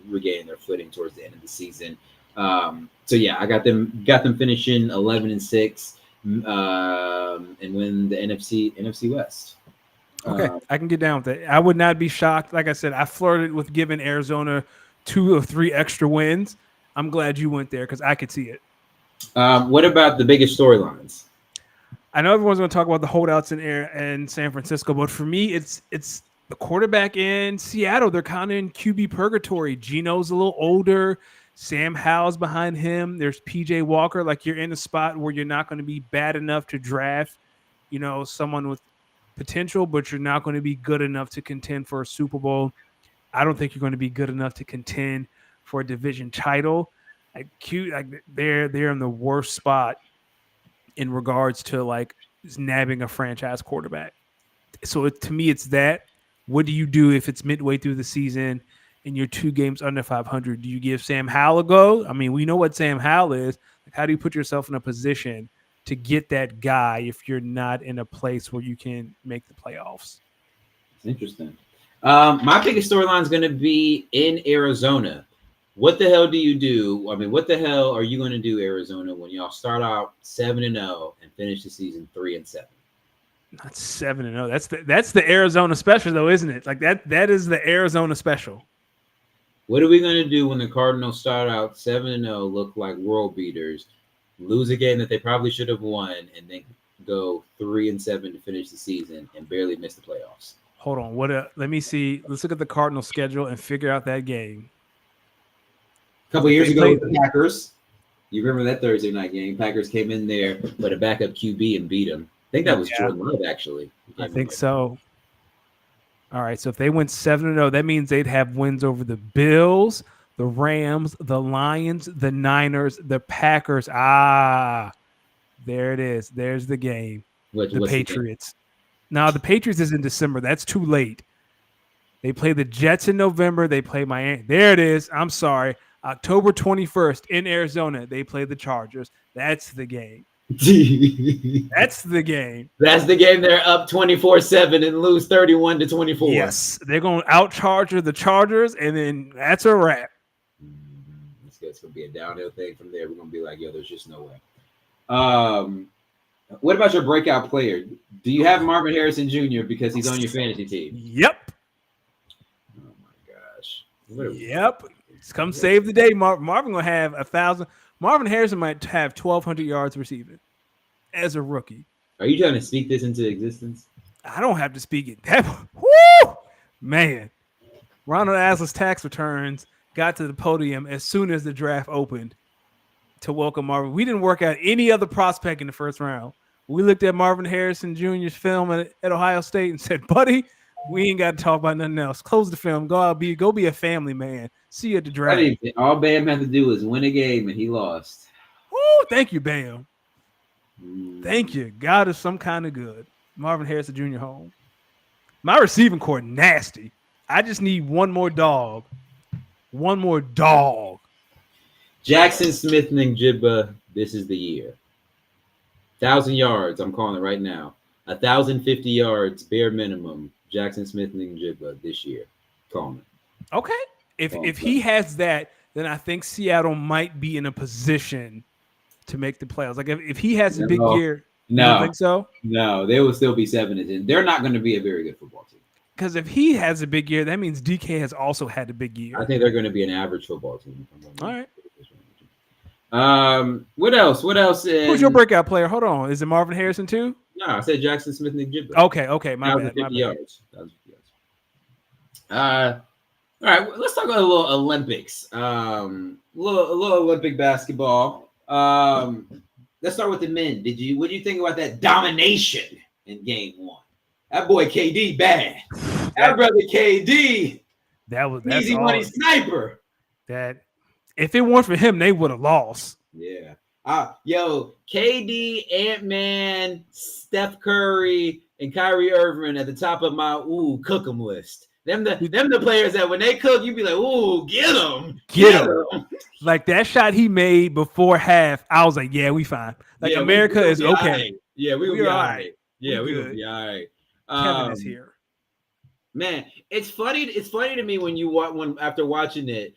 regaining their footing towards the end of the season. So yeah, I got them finishing 11-6, and win the NFC West.
Okay, I can get down with it. I would not be shocked. Like I said, I flirted with giving Arizona 2 or 3 extra wins. I'm glad you went there because I could see it.
What about the biggest storylines?
I know everyone's going to talk about the holdouts in San Francisco, but for me, it's the quarterback in Seattle. They're kind of in QB purgatory. Geno's a little older. Sam Howell's behind him. There's PJ Walker. Like, you're in a spot where you're not going to be bad enough to draft, someone with potential, but you're not going to be good enough to contend for a Super Bowl. I don't think you're going to be good enough to contend for a division title. They're in the worst spot in regards to like nabbing a franchise quarterback. So to me, it's that. What do you do if it's midway through the season and you're 2 games under 500? Do you give Sam Howell a go? I mean, we know what Sam Howell is. Like, how do you put yourself in a position to get that guy if you're not in a place where you can make the playoffs?
It's interesting. My biggest storyline is going to be in Arizona. What the hell do you do? I mean, what the hell are you going to do, Arizona, when y'all start out 7-0 and finish the season 3-7?
Not 7-0. That's the Arizona special, though, isn't it? Like that is the Arizona special.
What are we going to do when the Cardinals start out 7-0, look like world beaters, lose a game that they probably should have won, and then go 3-7 to finish the season and barely miss the playoffs?
Hold on. Let me see. Let's look at the Cardinals schedule and figure out that game.
A couple years ago with the Packers. You remember that Thursday night game? Packers came in there with a backup QB and beat them. I think that was Jordan Love, actually.
I think so. All right. So if they went 7-0, that means they'd have wins over the Bills, the Rams, the Lions, the Niners, the Packers. There it is. There's the game. The Patriots. Now, the Patriots is in December. That's too late. They play the Jets in November. They play Miami. There it is. I'm sorry. October 21st in Arizona, they play the Chargers. That's the game. That's the game.
That's the game. They're up 24-7 and lose 31-24.
Yes. They're going to out-charger the Chargers, and then that's a wrap.
It's going to be a downhill thing from there. We're going to be like, yo, there's just no way. What about your breakout player? Do you have Marvin Harrison Jr. because he's on your fantasy team?
Yep.
Oh my gosh.
Yep. Come save the day. Marvin gonna have 1,000. Marvin Harrison might have 1,200 yards receiving as a rookie.
Are you trying to speak this into existence?
I don't have to speak it. Woo! Man. Ronald Asler's tax returns got to the podium as soon as the draft opened to welcome Marvin. We didn't work out any other prospect in the first round. We looked at Marvin Harrison Jr.'s film at Ohio State and said, buddy, we ain't got to talk about nothing else. Close the film. Go be a family man. See you at the draft.
All Bam had to do was win a game, and he lost.
Oh, thank you, Bam. Thank you. God is some kind of good. Marvin Harrison Jr. home. My receiving core nasty. I just need one more dog. One more dog.
Jackson Smith and Njigba, this is the year. 1,000 yards, I'm calling it right now. 1,050 yards, bare minimum. Jackson Smith and Njigba this year. Calling it.
Okay. If he has that, then I think Seattle might be in a position to make the playoffs. Like if he has a big year, you don't think so?
No, they will still be 7-10. They're not going to be a very good football team.
Because if he has a big year, that means DK has also had a big year.
I think they're going to be an average football team.
All right.
What else?
Who's your breakout player? Hold on. Is it Marvin Harrison too?
No, I said Jackson Smith and Njigba.
Okay. My bad.
Yards. All right. Let's talk about a little Olympics. A little Olympic basketball. let's start with the men. What do you think about that domination in game one? That boy KD bad. That brother KD,
that's
easy
all.
money sniper.
That if it weren't for him, they would have lost.
Yeah. Yo, KD, Ant-Man, Steph Curry, and Kyrie Irving at the top of my cook 'em list. Them the players that when they cook, you be like, ooh, get them.
Like that shot he made before half, I was like, yeah, we fine. Like
yeah,
America is okay.
Right. Yeah, we'll be all right. Yeah, we will be all right.
Kevin is here.
Man, it's funny. It's funny to me when after watching that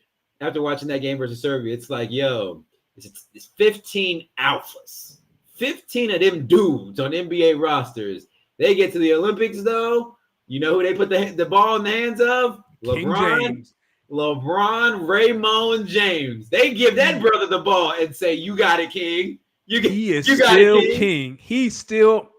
game versus Serbia, it's like, yo, it's 15 alphas, 15 of them dudes on NBA rosters. They get to the Olympics though. You know who they put the ball in the hands of? LeBron, Raymond James. They give that brother the ball and say, "You got it, King."
He is still king. He's still.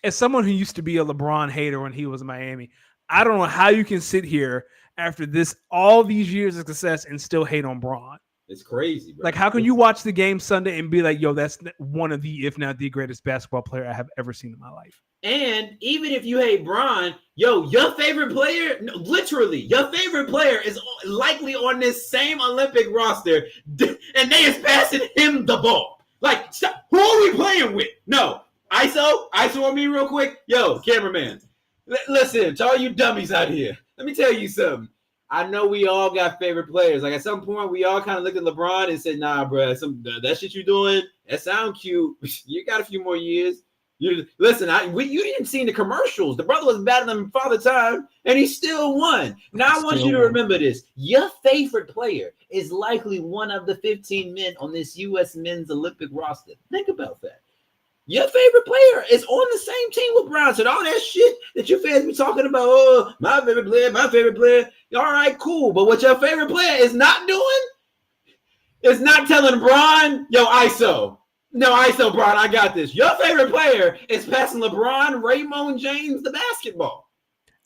As someone who used to be a LeBron hater when he was in Miami, I don't know how you can sit here after all these years of success and still hate on Bron.
It's crazy, bro.
Like, how can you watch the game Sunday and be like, yo, that's one of the, if not the greatest basketball player I have ever seen in my life?
And even if you hate Bron, yo, your favorite player, literally, your favorite player is likely on this same Olympic roster, and they is passing him the ball. Like, stop. Who are we playing with? No. ISO on me real quick. Yo, cameraman, listen to all you dummies out here. Let me tell you something. I know we all got favorite players. Like at some point, we all kind of looked at LeBron and said, "Nah, bro, that shit you doing, that sound cute. You got a few more years." You didn't see the commercials. The brother was better than Father Time, and he still won. Now I want you to remember this: your favorite player is likely one of the 15 men on this U.S. men's Olympic roster. Think about that. Your favorite player is on the same team with Bron. So all that shit that you fans be talking about, oh, my favorite player. All right, cool. But what your favorite player is not doing is not telling Bron, yo, ISO. No, ISO, Bron, I got this. Your favorite player is passing LeBron, Raymond James, the basketball.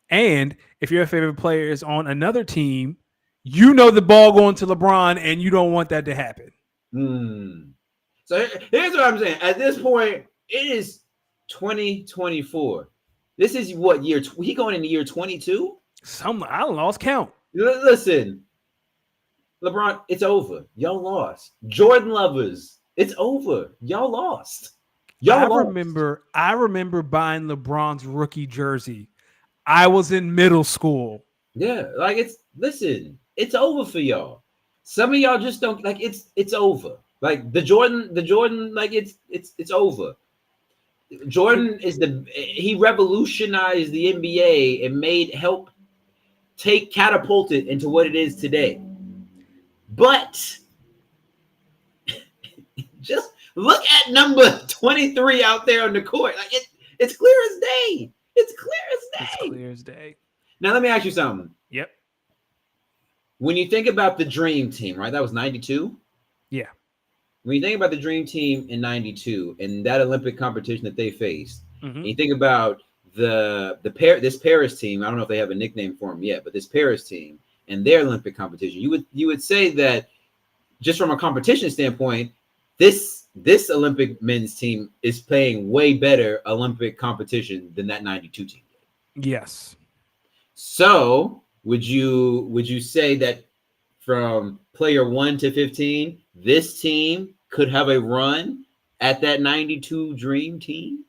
And if your favorite player is on another team, you know the ball going to LeBron, and you don't want that to happen.
So here's what I'm saying. At this point, it is 2024. This is what year? He going into year 22?
I lost count.
Listen, LeBron, it's over. Y'all lost. Jordan lovers, it's over. Y'all lost. I remember buying LeBron's rookie jersey. I was in middle school. Yeah, like it's over for y'all. Some of y'all just don't like it's over. Like the Jordan, like it's over. Jordan he revolutionized the NBA and catapulted into what it is today. But just look at number 23 out there on the court. Like it's clear as day. It's clear as day. Now let me ask you something.
Yep.
When you think about the Dream Team, right? That was 92.
Yeah.
When you think about the Dream Team in 92 and that Olympic competition that they faced, and you think about this Paris team, I don't know if they have a nickname for them yet, but this Paris team and their Olympic competition, you would say that just from a competition standpoint, this Olympic men's team is playing way better Olympic competition than that 92 team did.
Yes.
So would you say that from player 1 to 15, this team could have a run at that 92 Dream Team?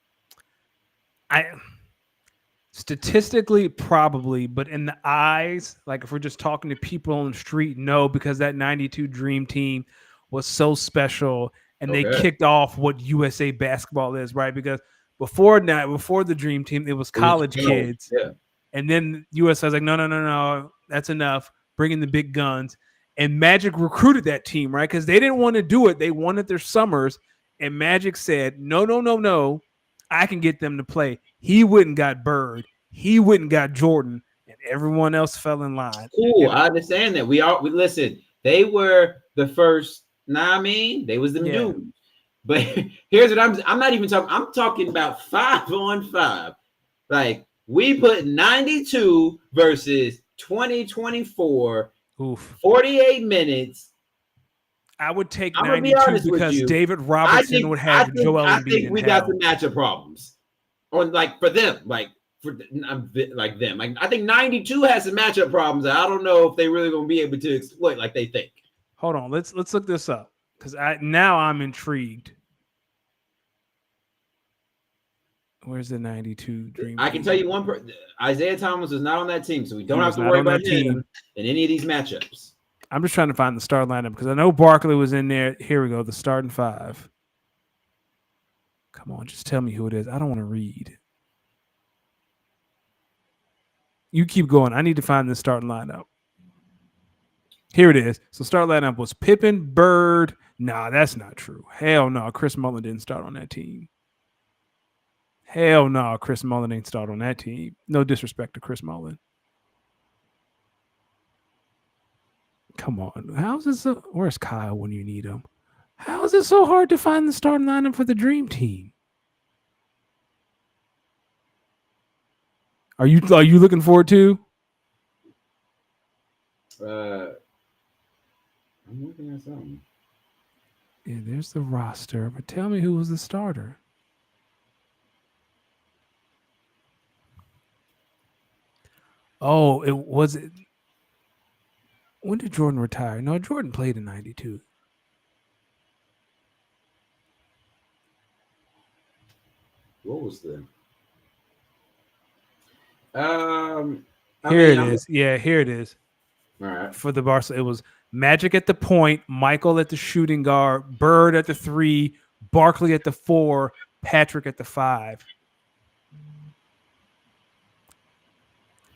Statistically, probably, but in the eyes, like if we're just talking to people on the street, no, because that 92 Dream Team was so special and they kicked off what USA basketball is, right? Because before the Dream Team, it was college kids.
Yeah.
And then USA was like, no, that's enough. Bring in the big guns. And Magic recruited that team, right? Because they didn't want to do it. They wanted their summers. And Magic said, no. I can get them to play. He went and got Bird. He went and got Jordan. And everyone else fell in line.
Cool. I understand that. We listen. They were the first. They was the dudes. But here's what I'm not even talking. I'm talking about 5-on-5. Like we put 92 versus 2024. 48 minutes.
I would take
I'm gonna be
92
honest with
because
you.
David Robertson would have Joel
I
Embiid
think
in
we
hell.
got some matchup problems, or like for them, like like them. Like I think 92 has some matchup problems. That I don't know if they really gonna be able to exploit like they think.
Hold on, let's look this up because now I'm intrigued. Where's the 92 Dream
I
Team?
can tell you one. Isaiah Thomas is not on that team, so we don't
He
have
was
to
not
worry
on
about
that
him
team.
in any of these matchups.
I'm just trying to find the start lineup because I know Barkley was in there. Here we go, the starting five. Come on, just tell me who it is. I don't want to read. You keep going. I need to find the starting lineup. Here it is. So start lineup was Pippen, Bird. Nah, that's not true. Hell no. Chris Mullin didn't start on that team. Hell no. Chris Mullin ain't start on that team. No disrespect to Chris Mullin. Come on. How's this? Where's Kyle when you need him? How is it so hard to find the starting lineup for the Dream Team? Are you looking forward to?
I'm looking at something.
Yeah, there's the roster, but tell me who was the starter. Oh, it was it. When did Jordan retire? No, Jordan played in 92.
What was the?
Here it is. Yeah, here it is.
All right.
For the Barca, it was Magic at the point, Michael at the shooting guard, Bird at the 3, Barkley at the 4, Patrick at the 5.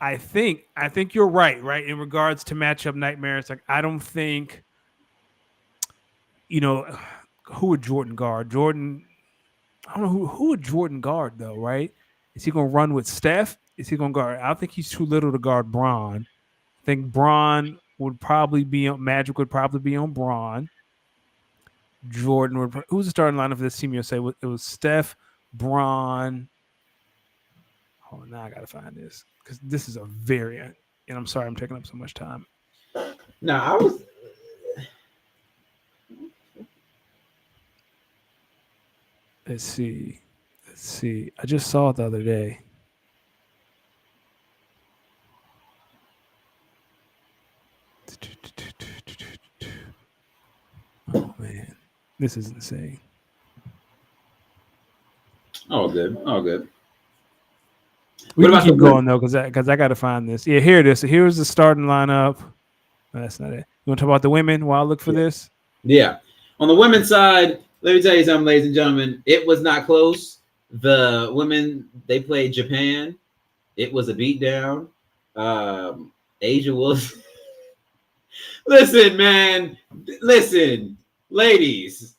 I think you're right in regards to matchup nightmares. Like I don't think, who would Jordan guard? Jordan, I don't know who would Jordan guard though, right? Is he gonna run with Steph? Is he gonna guard? I don't think he's too little to guard Bron. I think Bron would probably be on Magic would probably be on Bron. Jordan would. Who's the starting lineup for this Team USA? It was Steph, Bron. Oh, now I gotta find this because this is a variant, and I'm sorry I'm taking up so much time.
No, I was.
Let's see. I just saw it the other day. Oh man, this is insane.
All good.
We can keep going though, because I got to find this. Yeah, here it is. So here's the starting lineup. No, that's not it. You want to talk about the women while I look for this?
Yeah. On the women's side, let me tell you something, ladies and gentlemen. It was not close. The women, they played Japan. It was a beatdown. Asia was. Listen, man. Listen, ladies.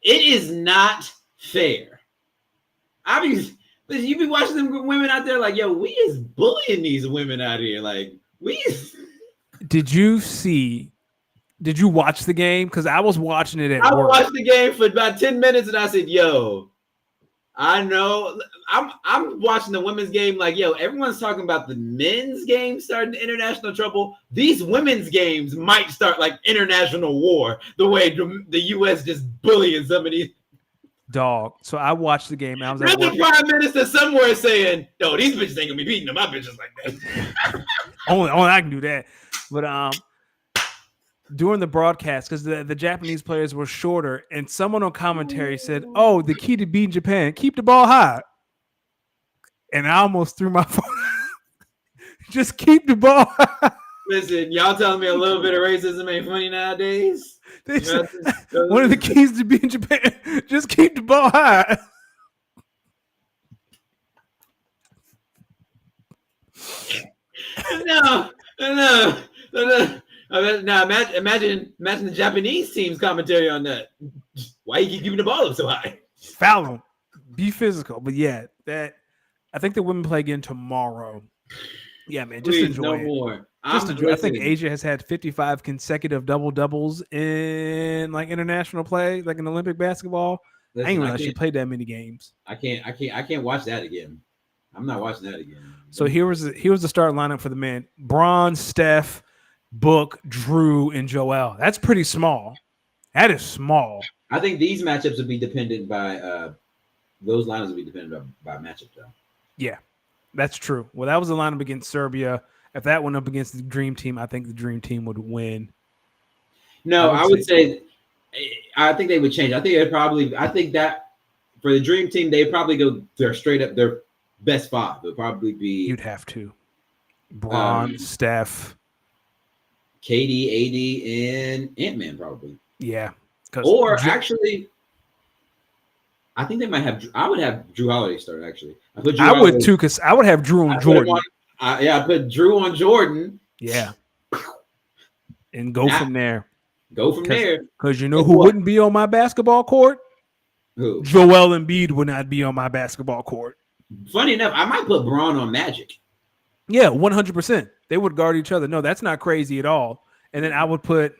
It is not fair. I mean, listen, you be watching them women out there like, yo, we is bullying these women out here. Like, we.
Did you watch the game? Because I was watching it at work.
I watched the game for about 10 minutes and I said, yo, I know. I'm watching the women's game like, yo, everyone's talking about the men's game starting international trouble. These women's games might start like international war the way the U.S. just bullying some of these.
Dog. So I watched the game. I was
like, the prime minister somewhere saying, "No, these bitches ain't gonna be beating my bitches like that."
only I can do that. But during the broadcast, because the Japanese players were shorter, and someone on commentary said, "Oh, the key to beating Japan: keep the ball high." And I almost threw my phone. Just keep the ball high.
Listen, y'all telling me a little bit of racism ain't funny nowadays?
Said, one of the keys to being Japan, just keep the ball high.
No. Now imagine the Japanese team's commentary on that. Why you keep keeping the ball up so high?
Foul them. Be physical. But yeah, that I think the women play again tomorrow. Yeah, man, just enjoy it.
More.
Just enjoy. I think Asia has had 55 consecutive double-doubles in like international play, like in Olympic basketball. Listen, I ain't realize she played that many games.
I can't watch that again. I'm not watching that again.
So here was the starting lineup for the men: Bron, Steph, Book, Drew, and Joel. That's pretty small. That is small.
I think these matchups would be dependent by those lineups would be dependent by matchup though.
Yeah, that's true. Well, that was the lineup against Serbia. If that went up against the Dream Team, I think the Dream Team would win.
No, I would say I think they would change. I think that for the Dream Team, they'd probably go their straight up their best five. It would probably be
You'd have to. Braun, Steph,
KD, AD, and Ant-Man probably.
Yeah.
Or actually, I think they might have. I would have Drew Holiday start. Actually,
I would too, because I would have Drew on Jordan.
I put Drew on Jordan.
Yeah, and go from there.
Go from there.
Because you know who wouldn't be on my basketball court?
Who?
Joel Embiid would not be on my basketball court.
Funny enough, I might put Braun on Magic.
Yeah, 100%. They would guard each other. No, that's not crazy at all. And then I would put,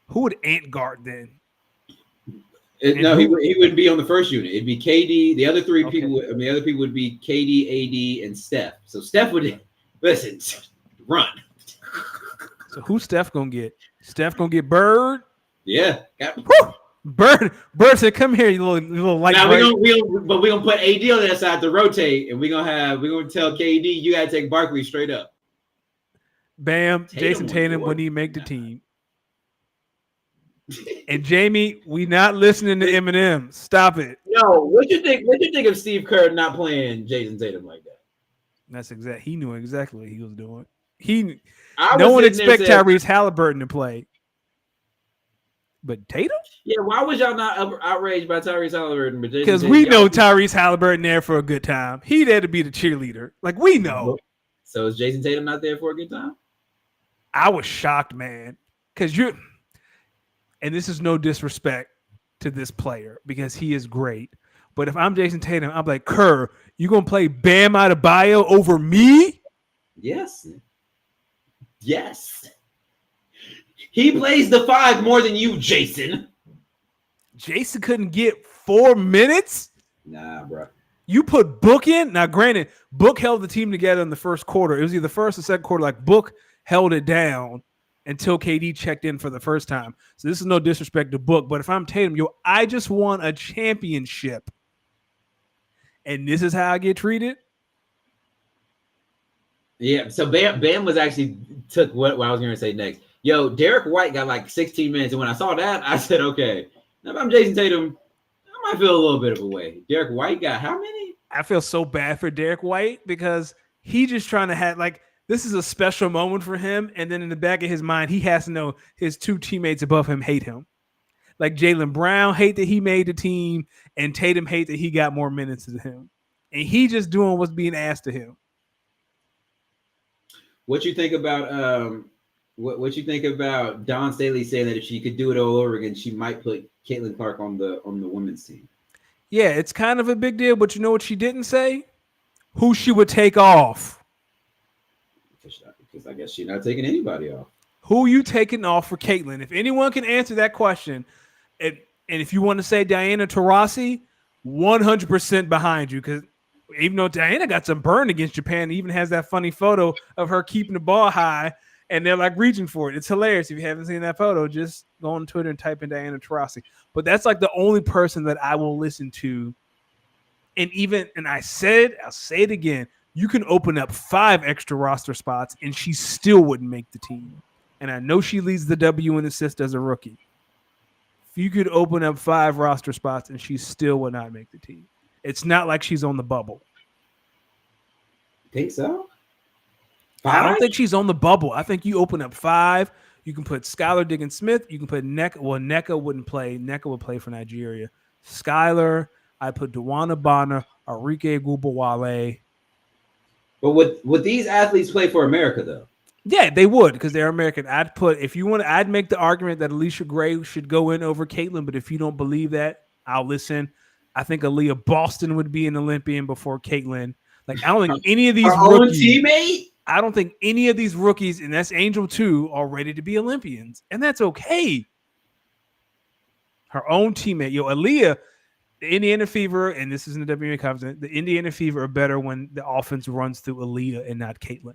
who would Ant guard then?
He wouldn't be on the first unit. It'd be KD. The other three people. The other people would be KD, AD, and Steph. So Steph would listen, run.
So who's Steph gonna get? Steph gonna get Bird?
Yeah.
Bird said, "Come here, you little light."
Now we're gonna put AD on that side to rotate, and we're gonna tell KD you gotta take Barkley straight up.
Bam, Jason Tatum when he make the team. And Jamie, we not listening to Eminem. Stop it.
No, what you think of Steve Kerr not playing Jason Tatum like that?
That's exact. He knew exactly what he was doing. No one expect Tyrese Halliburton to play, but Tatum.
Yeah, why was y'all not outraged by Tyrese Halliburton?
Because we know Tyrese Halliburton there for a good time. He there to be the cheerleader. Like we know.
So is Jason Tatum not there for a good time?
I was shocked, man. Because and this is no disrespect to this player because he is great. But if I'm Jason Tatum, I'm like, Kerr, you gonna play Bam Adebayo over me?
Yes. He plays the 5 more than you, Jason.
Jason couldn't get 4 minutes?
Nah, bro.
You put Book in? Now, granted, Book held the team together in the first quarter. It was either the first or second quarter. Like, Book held it down until KD checked in for the first time. So this is no disrespect to Book, but if I'm Tatum, I just won a championship. And this is how I get treated? Yeah,
so Bam was actually took what I was going to say next. Yo, Derek White got like 16 minutes, and when I saw that, I said, okay, now if I'm Jason Tatum, I might feel a little bit of a way. Derek White got how many?
I feel so bad for Derek White because he just trying to have, like, this is a special moment for him, and then in the back of his mind, he has to know his 2 teammates above him hate him. Like Jaylen Brown hate that he made the team, and Tatum hate that he got more minutes than him. And he just doing what's being asked of him.
What you think about what you think about Dawn Staley saying that if she could do it all over again, she might put Caitlin Clark on the women's team?
Yeah, it's kind of a big deal, but you know what she didn't say? Who she would take off.
Because I guess she's not taking anybody off.
Who you taking off for Caitlin? If anyone can answer that question, and if you want to say Diana Taurasi, 100% behind you. Because even though Diana got some burn against Japan, even has that funny photo of her keeping the ball high, and they're like reaching for it. It's hilarious. If you haven't seen that photo, just go on Twitter and type in Diana Taurasi. But that's like the only person that I will listen to. And I'll say it again. You can open up 5 extra roster spots, and she still wouldn't make the team. And I know she leads the W in assist as a rookie. If you could open up 5 roster spots, and she still would not make the team. It's not like she's on the bubble.
Think so?
5? I don't think she's on the bubble. I think you open up 5. You can put Skylar Diggins-Smith. You can put Nneka. Well, Nneka wouldn't play. Nneka would play for Nigeria. Skylar. I put Dewana Bonner, Arike Gubawale.
But would these athletes play for America though?
Yeah, they would because they're American. I'd make the argument that Alicia Gray should go in over Caitlin, but if you don't believe that, I'll listen. I think Aaliyah Boston would be an Olympian before Caitlin. Like, I don't think any of these rookies,
teammate?
I don't think any of these rookies, and that's Angel too, are ready to be Olympians. And that's okay. Her own teammate. Aaliyah, the Indiana Fever, and this isn't the WNBA conference, the Indiana Fever are better when the offense runs through Aaliyah and not Caitlin.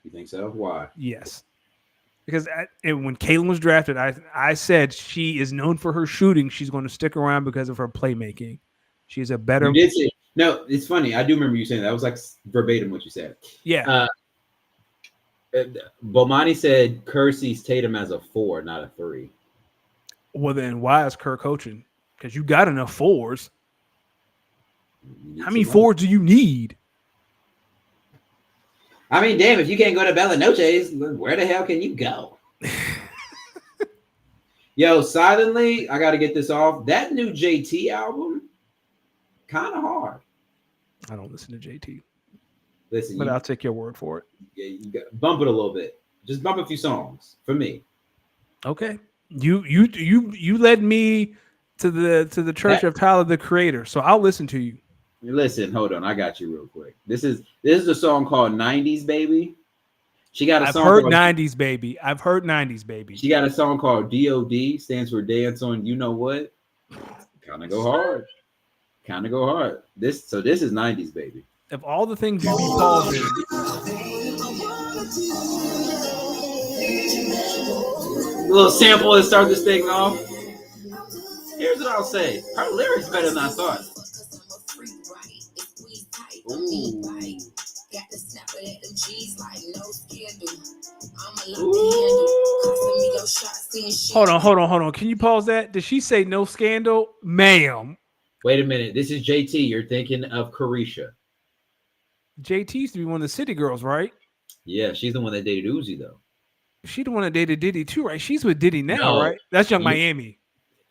You think so? Why?
Yes. Because and when Caitlyn was drafted, I said she is known for her shooting. She's going to stick around because of her playmaking. She's a better.
You did say no. It's funny. I do remember you saying that. That was like verbatim what you said.
Yeah.
Bomani said Kerr sees Tatum as a 4, not a 3.
Well, then why is Kerr coaching? Because you got enough 4s. How many 4s do you need?
I mean, damn, if you can't go to Bella Noche's, where the hell can you go? Yo, silently, I got to get this off. That new JT album, kind of hard.
I don't listen to JT.
Listen,
but I'll take your word for it.
Yeah, you got bump it a little bit. Just bump a few songs for me.
Okay. You led me to the Church of Tyler the Creator, so I'll listen to you.
Listen, hold on, I got you real quick. This is a song called "90s Baby." She got a song.
I've heard "90s Baby." I've heard "90s Baby."
She got a song called "DOD," stands for Dance on You Know What. Kind of go hard. This is "90s Baby."
Of all the things you be pausing.
A little sample to start this thing off. Here's what I'll say. Her lyrics better than I thought. Ooh.
Hold on. Can you pause that? Did she say no scandal? Ma'am.
Wait a minute. This is JT. You're thinking of Carisha.
JT used to be one of the City Girls, right?
Yeah, she's the one that dated Uzi, though.
She the one that dated Diddy too, right? She's with Diddy now, right? That's Young Miami.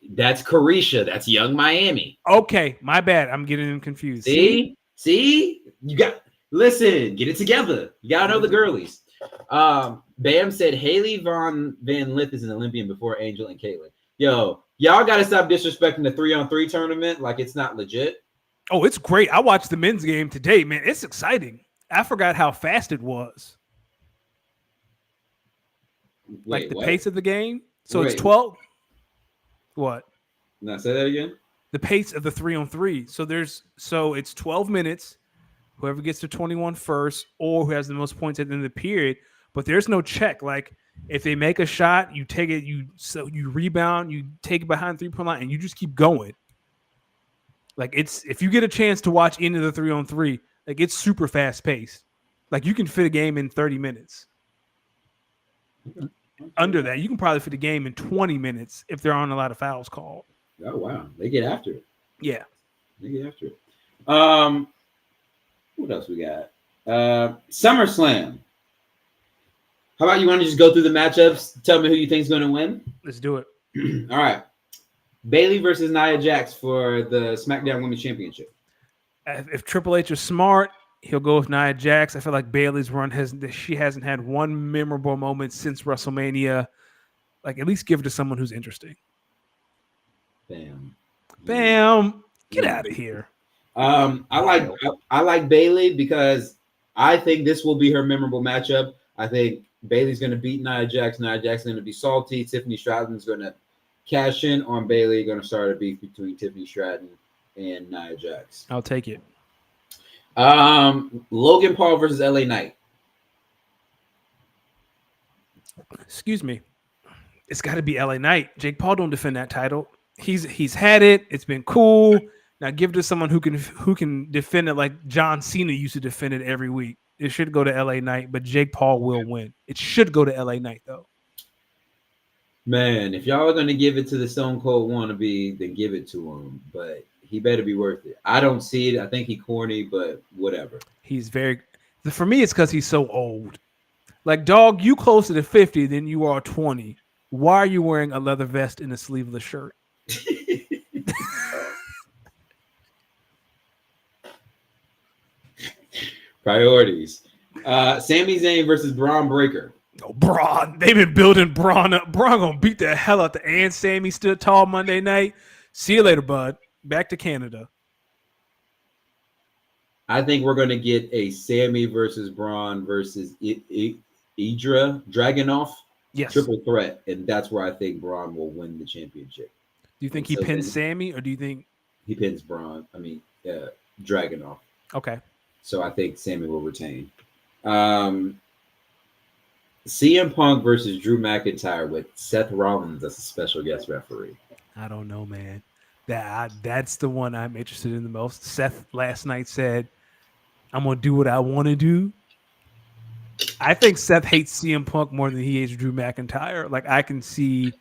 That's Carisha. That's Young Miami.
Okay, my bad. I'm getting them confused.
See? You got listen. Get it together. You gotta know the girlies. Bam said Haley Van Lith is an Olympian before Angel and Caitlyn. Yo, y'all gotta stop disrespecting the 3-on-3 tournament like it's not legit.
Oh, it's great. I watched the men's game today, man. It's exciting. I forgot how fast it was. Like the pace of the game. So it's 12. What?
Now say that again.
The pace of the 3-on-3. So it's 12 minutes. Whoever gets to 21 first, or who has the most points at the end of the period. But there's no check. Like if they make a shot, you take it. You rebound. You take it behind 3-point line, and you just keep going. Like if you get a chance to watch into the 3-on-3, like it's super fast paced. Like you can fit a game in 30 minutes. Okay. Under that, you can probably fit a game in 20 minutes if there aren't a lot of fouls called.
Oh wow, they get after it.
Yeah,
they get after it. What else we got? SummerSlam. How about you want to just go through the matchups? Tell me who you think is going to win.
Let's do it.
All right. Bayley versus Nia Jax for the SmackDown Women's Championship.
If Triple H is smart, he'll go with Nia Jax. I feel like Bayley's run hasn't had one memorable moment since WrestleMania. Like at least give it to someone who's interesting. Bam. Get out of here.
I like Bayley because I think this will be her memorable matchup. I think Bayley's going to beat Nia Jax. Nia Jax is going to be salty. Tiffany Stratton's going to cash in on Bayley. Going to start a beef between Tiffany Stratton and Nia Jax.
I'll take it.
Logan Paul versus LA Knight.
Excuse me. It's got to be LA Knight. Jake Paul don't defend that title. He's had it. It's been cool. Now give it to someone who can defend it like John Cena used to defend it every week. It should go to LA Knight, but Jake Paul will win. It should go to LA Knight though.
Man, if y'all are gonna give it to the Stone Cold wannabe, then give it to him. But he better be worth it. I don't see it. I think he's corny, but whatever.
For me, it's because he's so old. Like, dog, you closer to 50 than you are 20. Why are you wearing a leather vest and a sleeveless shirt?
Priorities. Sami Zayn versus Braun Breaker.
Oh, Braun. They've been building Braun up. Braun gonna beat the hell out and Sami stood tall Monday night. See you later, bud. Back to Canada.
I think we're going to get a Sammy versus Braun versus Idra Dragunov triple threat, and that's where I think Braun will win the championship.
Do you think he pins Sammy, or do you think
he pins Braun? I mean, Dragunov.
Okay.
So I think Sammy will retain. CM Punk versus Drew McIntyre with Seth Rollins as a special guest referee.
I don't know, man. That's the one I'm interested in the most. Seth last night said, "I'm gonna do what I want to do." I think Seth hates CM Punk more than he hates Drew McIntyre. Like I can see,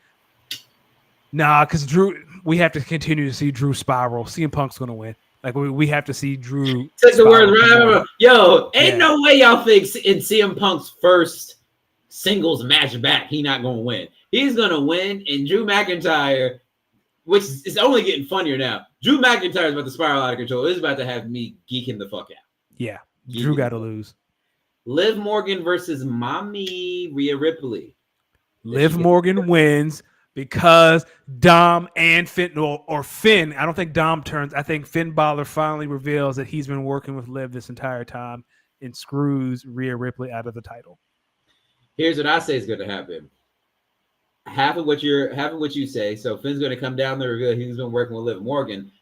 because Drew, we have to continue to see Drew spiral. CM Punk's gonna win. Like we have to see Drew.
Took the word
spiral.
right. Yo, ain't no way y'all think in CM Punk's first singles match back, he not gonna win. He's gonna win, and Drew McIntyre, which is only getting funnier now. Drew McIntyre is about to spiral out of control. It's about to have me geeking the fuck out.
Yeah, Drew got to lose.
Liv Morgan versus Mommy Rhea Ripley.
Liv Morgan wins because Dom and Finn, or Finn. I don't think Dom turns. I think Finn Balor finally reveals that he's been working with Liv this entire time and screws Rhea Ripley out of the title.
Here's what I say is going to happen. Half of what you say. So Finn's going to come down there, reveal he's been working with Liv Morgan.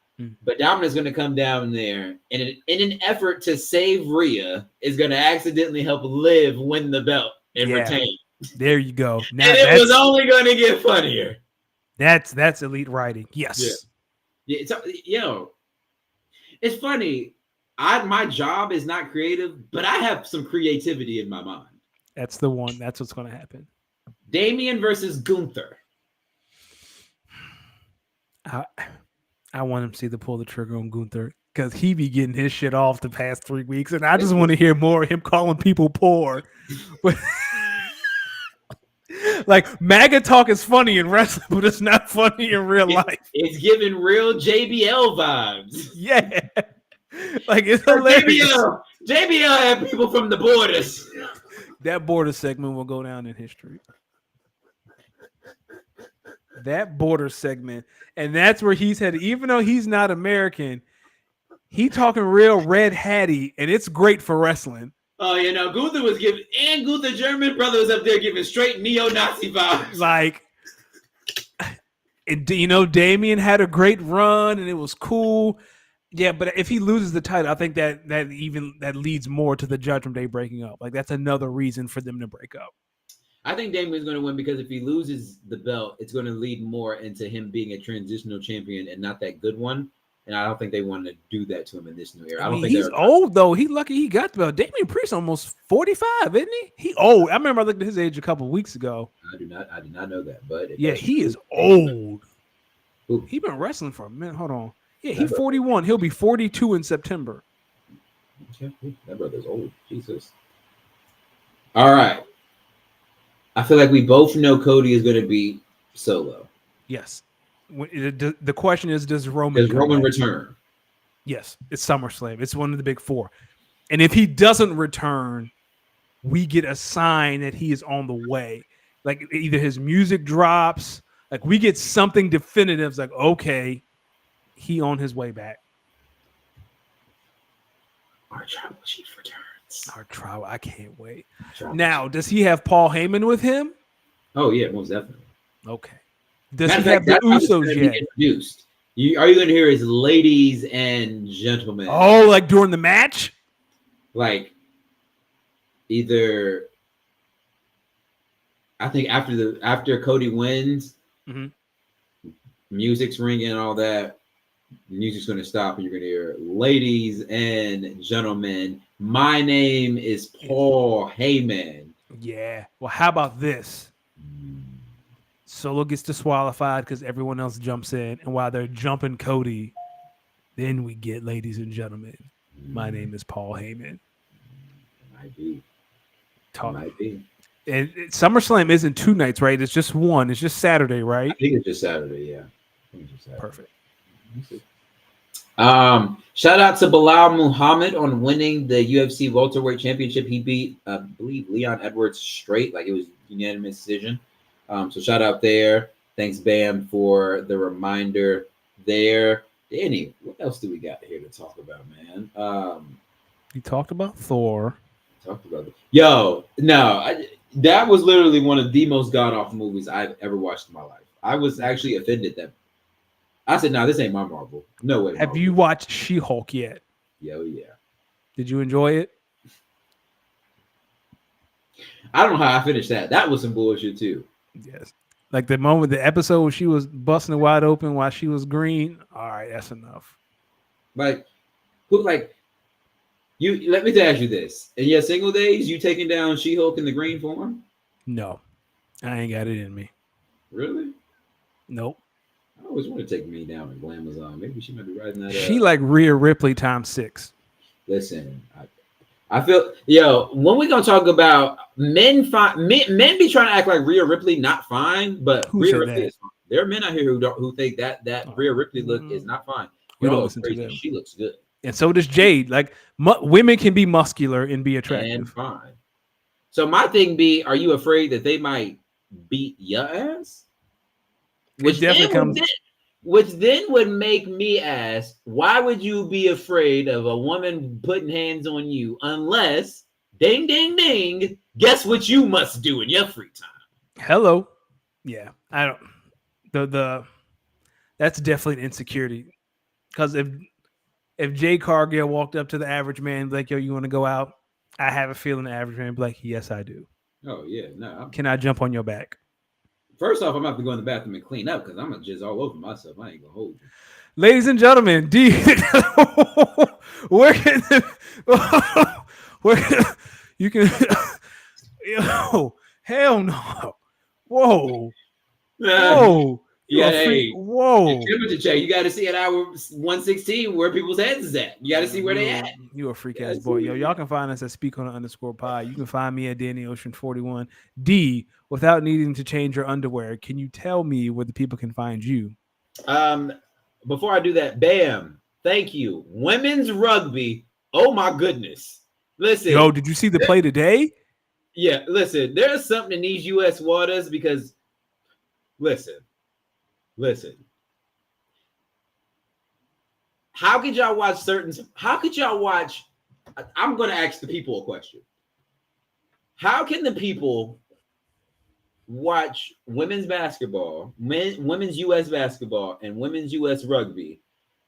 But Dominic's going to come down there and in an effort to save Rhea is going to accidentally help Liv win the belt and retain.
There you go. Now
and it was only going to get funnier.
That's elite writing. Yes.
Yeah. It's funny. My job is not creative, but I have some creativity in my mind.
That's the one. That's what's going to happen.
Damian versus Gunther.
I want him to pull the trigger on Gunther because he be getting his shit off the past 3 weeks, and I just want to hear more of him calling people poor. But like MAGA talk is funny in wrestling, but it's not funny in real life.
It's giving real JBL vibes.
Yeah, like it's hilarious.
JBL had people from the borders.
That border segment will go down in history. That border segment, and that's where he's headed. Even though he's not American, he talking real red hatty, and it's great for wrestling.
Oh, Gunther was giving, and Gunther German brother was up there giving straight neo-Nazi vibes.
Like, Damian had a great run, and it was cool. Yeah, but if he loses the title, I think that leads more to the Judgment Day breaking up. Like that's another reason for them to break up.
I think Damian's going to win because if he loses the belt, it's going to lead more into him being a transitional champion and not that good one. And I don't think they want to do that to him in this new era. I don't think
he's old though. He lucky he got the belt. Damian Priest almost 45, isn't he? He old. I remember I looked at his age a couple of weeks ago.
I did not know that, but
he is old. He been wrestling for a minute. Hold on. Yeah, he's 41. He'll be 42 in September.
That brother's old. Jesus. All right. I feel like we both know Cody is going to be Solo.
Yes. The question is, does Roman
return?
Yes, it's SummerSlam. It's one of the big four. And if he doesn't return, we get a sign that he is on the way. Like either his music drops, like we get something definitive. It's like, okay, he on his way back.
Our tribal chief returns.
I can't wait. Now, does he have Paul Heyman with him?
Oh yeah, most definitely.
Okay. Does he have the Usos yet?
Introduced. Are you going to hear his ladies and gentlemen?
Oh, like during the match?
Like either I think after Cody wins, music's ringing and all that. Music's going to stop, and you're going to hear, "Ladies and gentlemen, my name is Paul Heyman."
Yeah. Well, how about this? Solo gets disqualified because everyone else jumps in, and while they're jumping Cody, then we get, "Ladies and gentlemen, my name is Paul Heyman."
Might be. Might be.
And SummerSlam isn't 2 nights, right? It's just one. It's just Saturday, right?
I think it's just Saturday. Yeah.
Perfect.
Shout out to Bilal Muhammad on winning the UFC welterweight championship. He beat, I believe, Leon Edwards straight, like it was unanimous decision. So shout out there. Thanks, Bam, for the reminder there. Danny, what else do we got here to talk about, man?
You talked about Thor.
That was literally one of the most god-awful movies I've ever watched in my life. I was actually offended that I said, "No, this ain't my Marvel. No way."
Have you watched She-Hulk yet?
Yeah.
Did you enjoy it?
I don't know how I finished that. That was some bullshit too.
Yes. Like the episode where she was busting it wide open while she was green. All right, that's enough.
Like, who like you? Let me ask you this: in your single days, you taking down She-Hulk in the green form?
No, I ain't got it in me.
Really?
Nope.
I always want to take me down with Glamazon. Maybe she might be riding that.
She like Rhea Ripley ×6.
Listen, I feel when we gonna talk about men be trying to act like Rhea Ripley not fine, but
Who
Rhea
said
Ripley
that?
is fine. There are men out here who think that Rhea Ripley look is not fine.
We don't
Y'all
listen to
crazy.
them.
She looks good
And so does Jade. Like women can be muscular and be attractive.
and fine. So my thing be, are you afraid that they might beat your ass? Which then would make me ask, why would you be afraid of a woman putting hands on you unless, ding, ding, ding, guess what you must do in your free time?
Hello. Yeah. I don't that's definitely an insecurity. Because if Jay Cargill walked up to the average man like, yo, you want to go out? I have a feeling the average man would be like, yes, I do.
Oh, yeah. No.
Can I jump on your back?
First off, I'm going to have to go in the bathroom and clean up because I'm going to jizz all over myself. I ain't going to hold you.
Ladies and gentlemen, D, where can you can yo, hell no. Whoa. Whoa.
Yeah, hey,
whoa.
Temperature check. You got to see at hour 116 where people's heads is at. You got to see where they at.
You a freak ass boy. Yo, y'all can find us at @speakonit_pod. You can find me at Danny Ocean 41. D, without needing to change your underwear, can you tell me where the people can find you?
Before I do that, bam. Thank you. Women's rugby. Oh my goodness. Listen.
Yo, did you see the play today?
Yeah, listen. There's something in these U.S. waters because listen. How could y'all watch I'm going to ask the people a question. How can the people watch women's basketball, women's U.S. basketball, and women's U.S. rugby,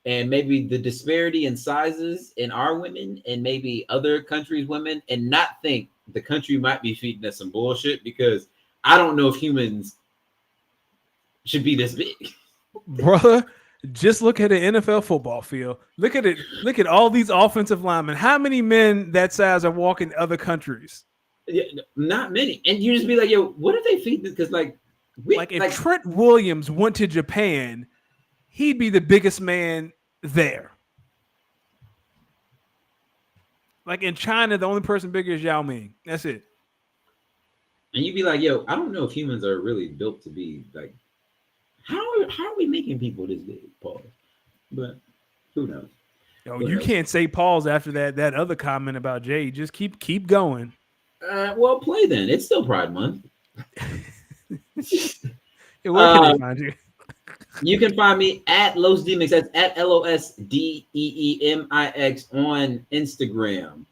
and maybe the disparity in sizes in our women and maybe other countries' women, and not think the country might be feeding us some bullshit? Because I don't know if humans should be this big.
Brother, just look at an NFL football field. Look at it. Look at all these offensive linemen. How many men that size are walking other countries?
Yeah, not many. And you just be like, yo, what if they feed this? Because
if Trent Williams went to Japan, he'd be the biggest man there. Like in China, the only person bigger is Yao Ming. That's it.
And you'd be like, yo, I don't know if humans are really built to be like, how are we making people this big, Paul? But who knows?
Yo, you can't say pause after that other comment about Jay. Just keep going.
Well, play then. It's still Pride Month.
Where can they find you?
You can find me at Los Demix. That's at LOSDEEMIX on Instagram,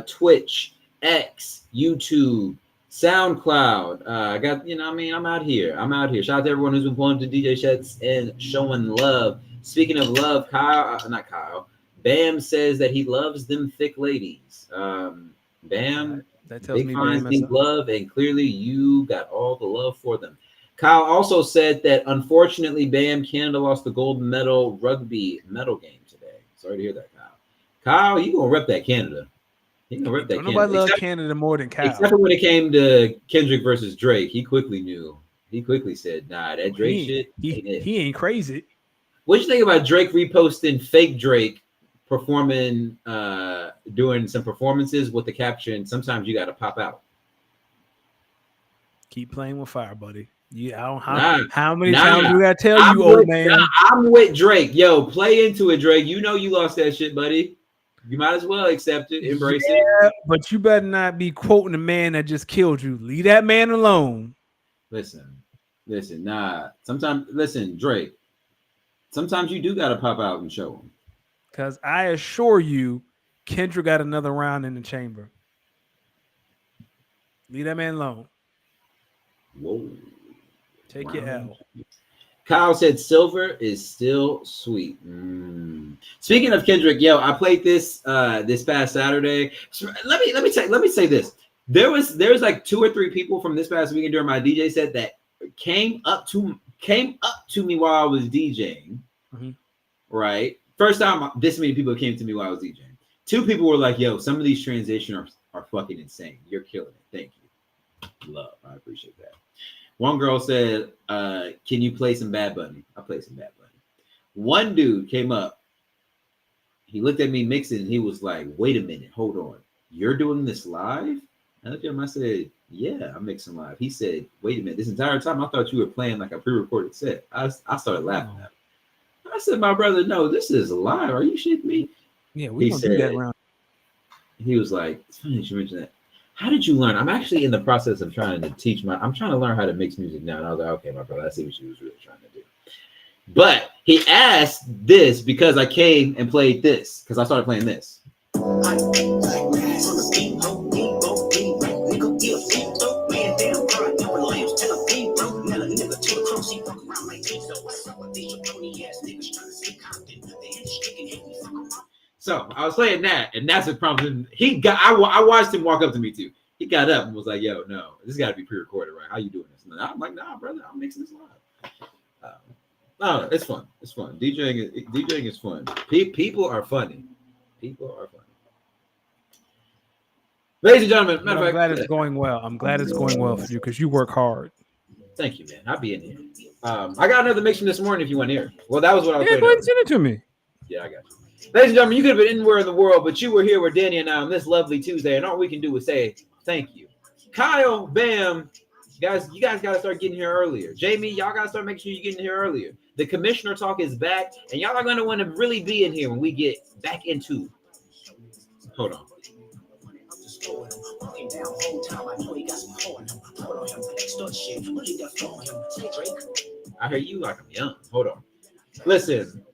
Twitch, X, YouTube, SoundCloud. I got, I'm out here. Shout out to everyone who's been pulling up to DJ sets and showing love. Speaking of love, Bam says that he loves them thick ladies. Bam,
that tells me
Bam think love, and clearly you got all the love for them. Kyle also said that unfortunately, Bam, Canada lost the gold medal rugby medal game today. Sorry to hear that, Kyle. Kyle, you gonna rep that Canada? You gonna rep that Canada?
Nobody loves Canada more than Kyle.
Except for when it came to Kendrick versus Drake, he quickly knew. He quickly said, "Nah, that Drake shit.
He ain't crazy."
What you think about Drake reposting fake Drake performing, doing some performances with the caption, "Sometimes you got to pop out."
Keep playing with fire, buddy. How many times do I tell you,
old
man?
I'm with Drake. Yo, play into it, Drake. You know you lost that shit, buddy. You might as well accept it, embrace it.
But you better not be quoting the man that just killed you. Leave that man alone.
Listen, Drake. Sometimes you do got to pop out and show him.
Because I assure you, Kendrick got another round in the chamber. Leave that man alone.
Whoa.
Take your L.
Kyle said silver is still sweet. Speaking of Kendrick, yo, I played this this past Saturday. So let me say this. There was like 2 or 3 people from this past weekend during my DJ set that came up to me while I was DJing.
Mm-hmm.
Right, first time this many people came to me while I was DJing. 2 people were like, "Yo, some of these transitions are fucking insane. You're killing it. Thank you, love. I appreciate that." One girl said, "Can you play some Bad Bunny?" I played some Bad Bunny. One dude came up. He looked at me mixing, and he was like, "Wait a minute, hold on. You're doing this live?" I looked at him. I said, "Yeah, I'm mixing live." He said, "Wait a minute. This entire time, I thought you were playing like a pre-recorded set." I started laughing at him. I said, "My brother, no, this is live. Are you shitting me?"
Yeah, we don't do that around.
He was like, "It's funny you mentioned that. How did you learn?" I'm actually in the process of trying to learn how to mix music now. And I was like, "Okay, my brother, I see what you was really trying to do." But he asked this because I came and played this because I started playing this. So I was playing that, and that's what prompted him. I watched him walk up to me too. He got up and was like, "Yo, no, this got to be pre-recorded, right? How you doing this?" And I'm like, "Nah, brother, I'm mixing this live." No, it's fun. It's fun. DJing is fun. People are funny. People are funny. Ladies and gentlemen,
I'm glad it's going well. I'm glad it's going well for you because you work hard.
Thank you, man. I'll be in here. I got another mix from this morning if you want to hear. Well, that was what I was
playing. Go ahead and send it to me.
Yeah, I got you. Ladies and gentlemen, you could have been anywhere in the world, but you were here with Danny and I on this lovely Tuesday, and all we can do is say thank you. Kyle, Bam, guys, you guys got to start getting here earlier. Jamie, y'all got to start making sure you're getting here earlier. The commissioner talk is back, and y'all are going to want to really be in here when we get back into. Hold on. I hear you like I'm young. Hold on. Listen.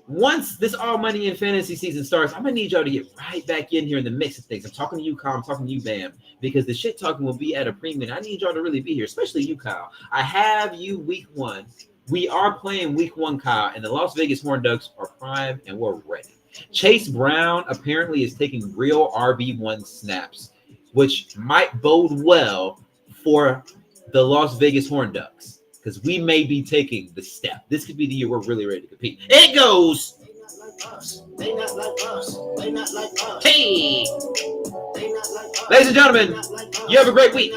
Once this all money and fantasy season starts, I'm gonna need y'all to get right back in here in the mix of things. I'm talking to you, Kyle. I'm talking to you, Bam, because the shit talking will be at a premium. I need y'all to really be here, especially you, Kyle. I have you week 1. We are playing week 1, Kyle, and the Las Vegas Horn Ducks are prime and we're ready. Chase Brown apparently is taking real RB1 snaps, which might bode well for the Las Vegas Horn Ducks. Because we may be taking the step. This could be the year we're really ready to compete. It goes. They not like us. They not like us. Hey. Ladies and gentlemen, you have a great week.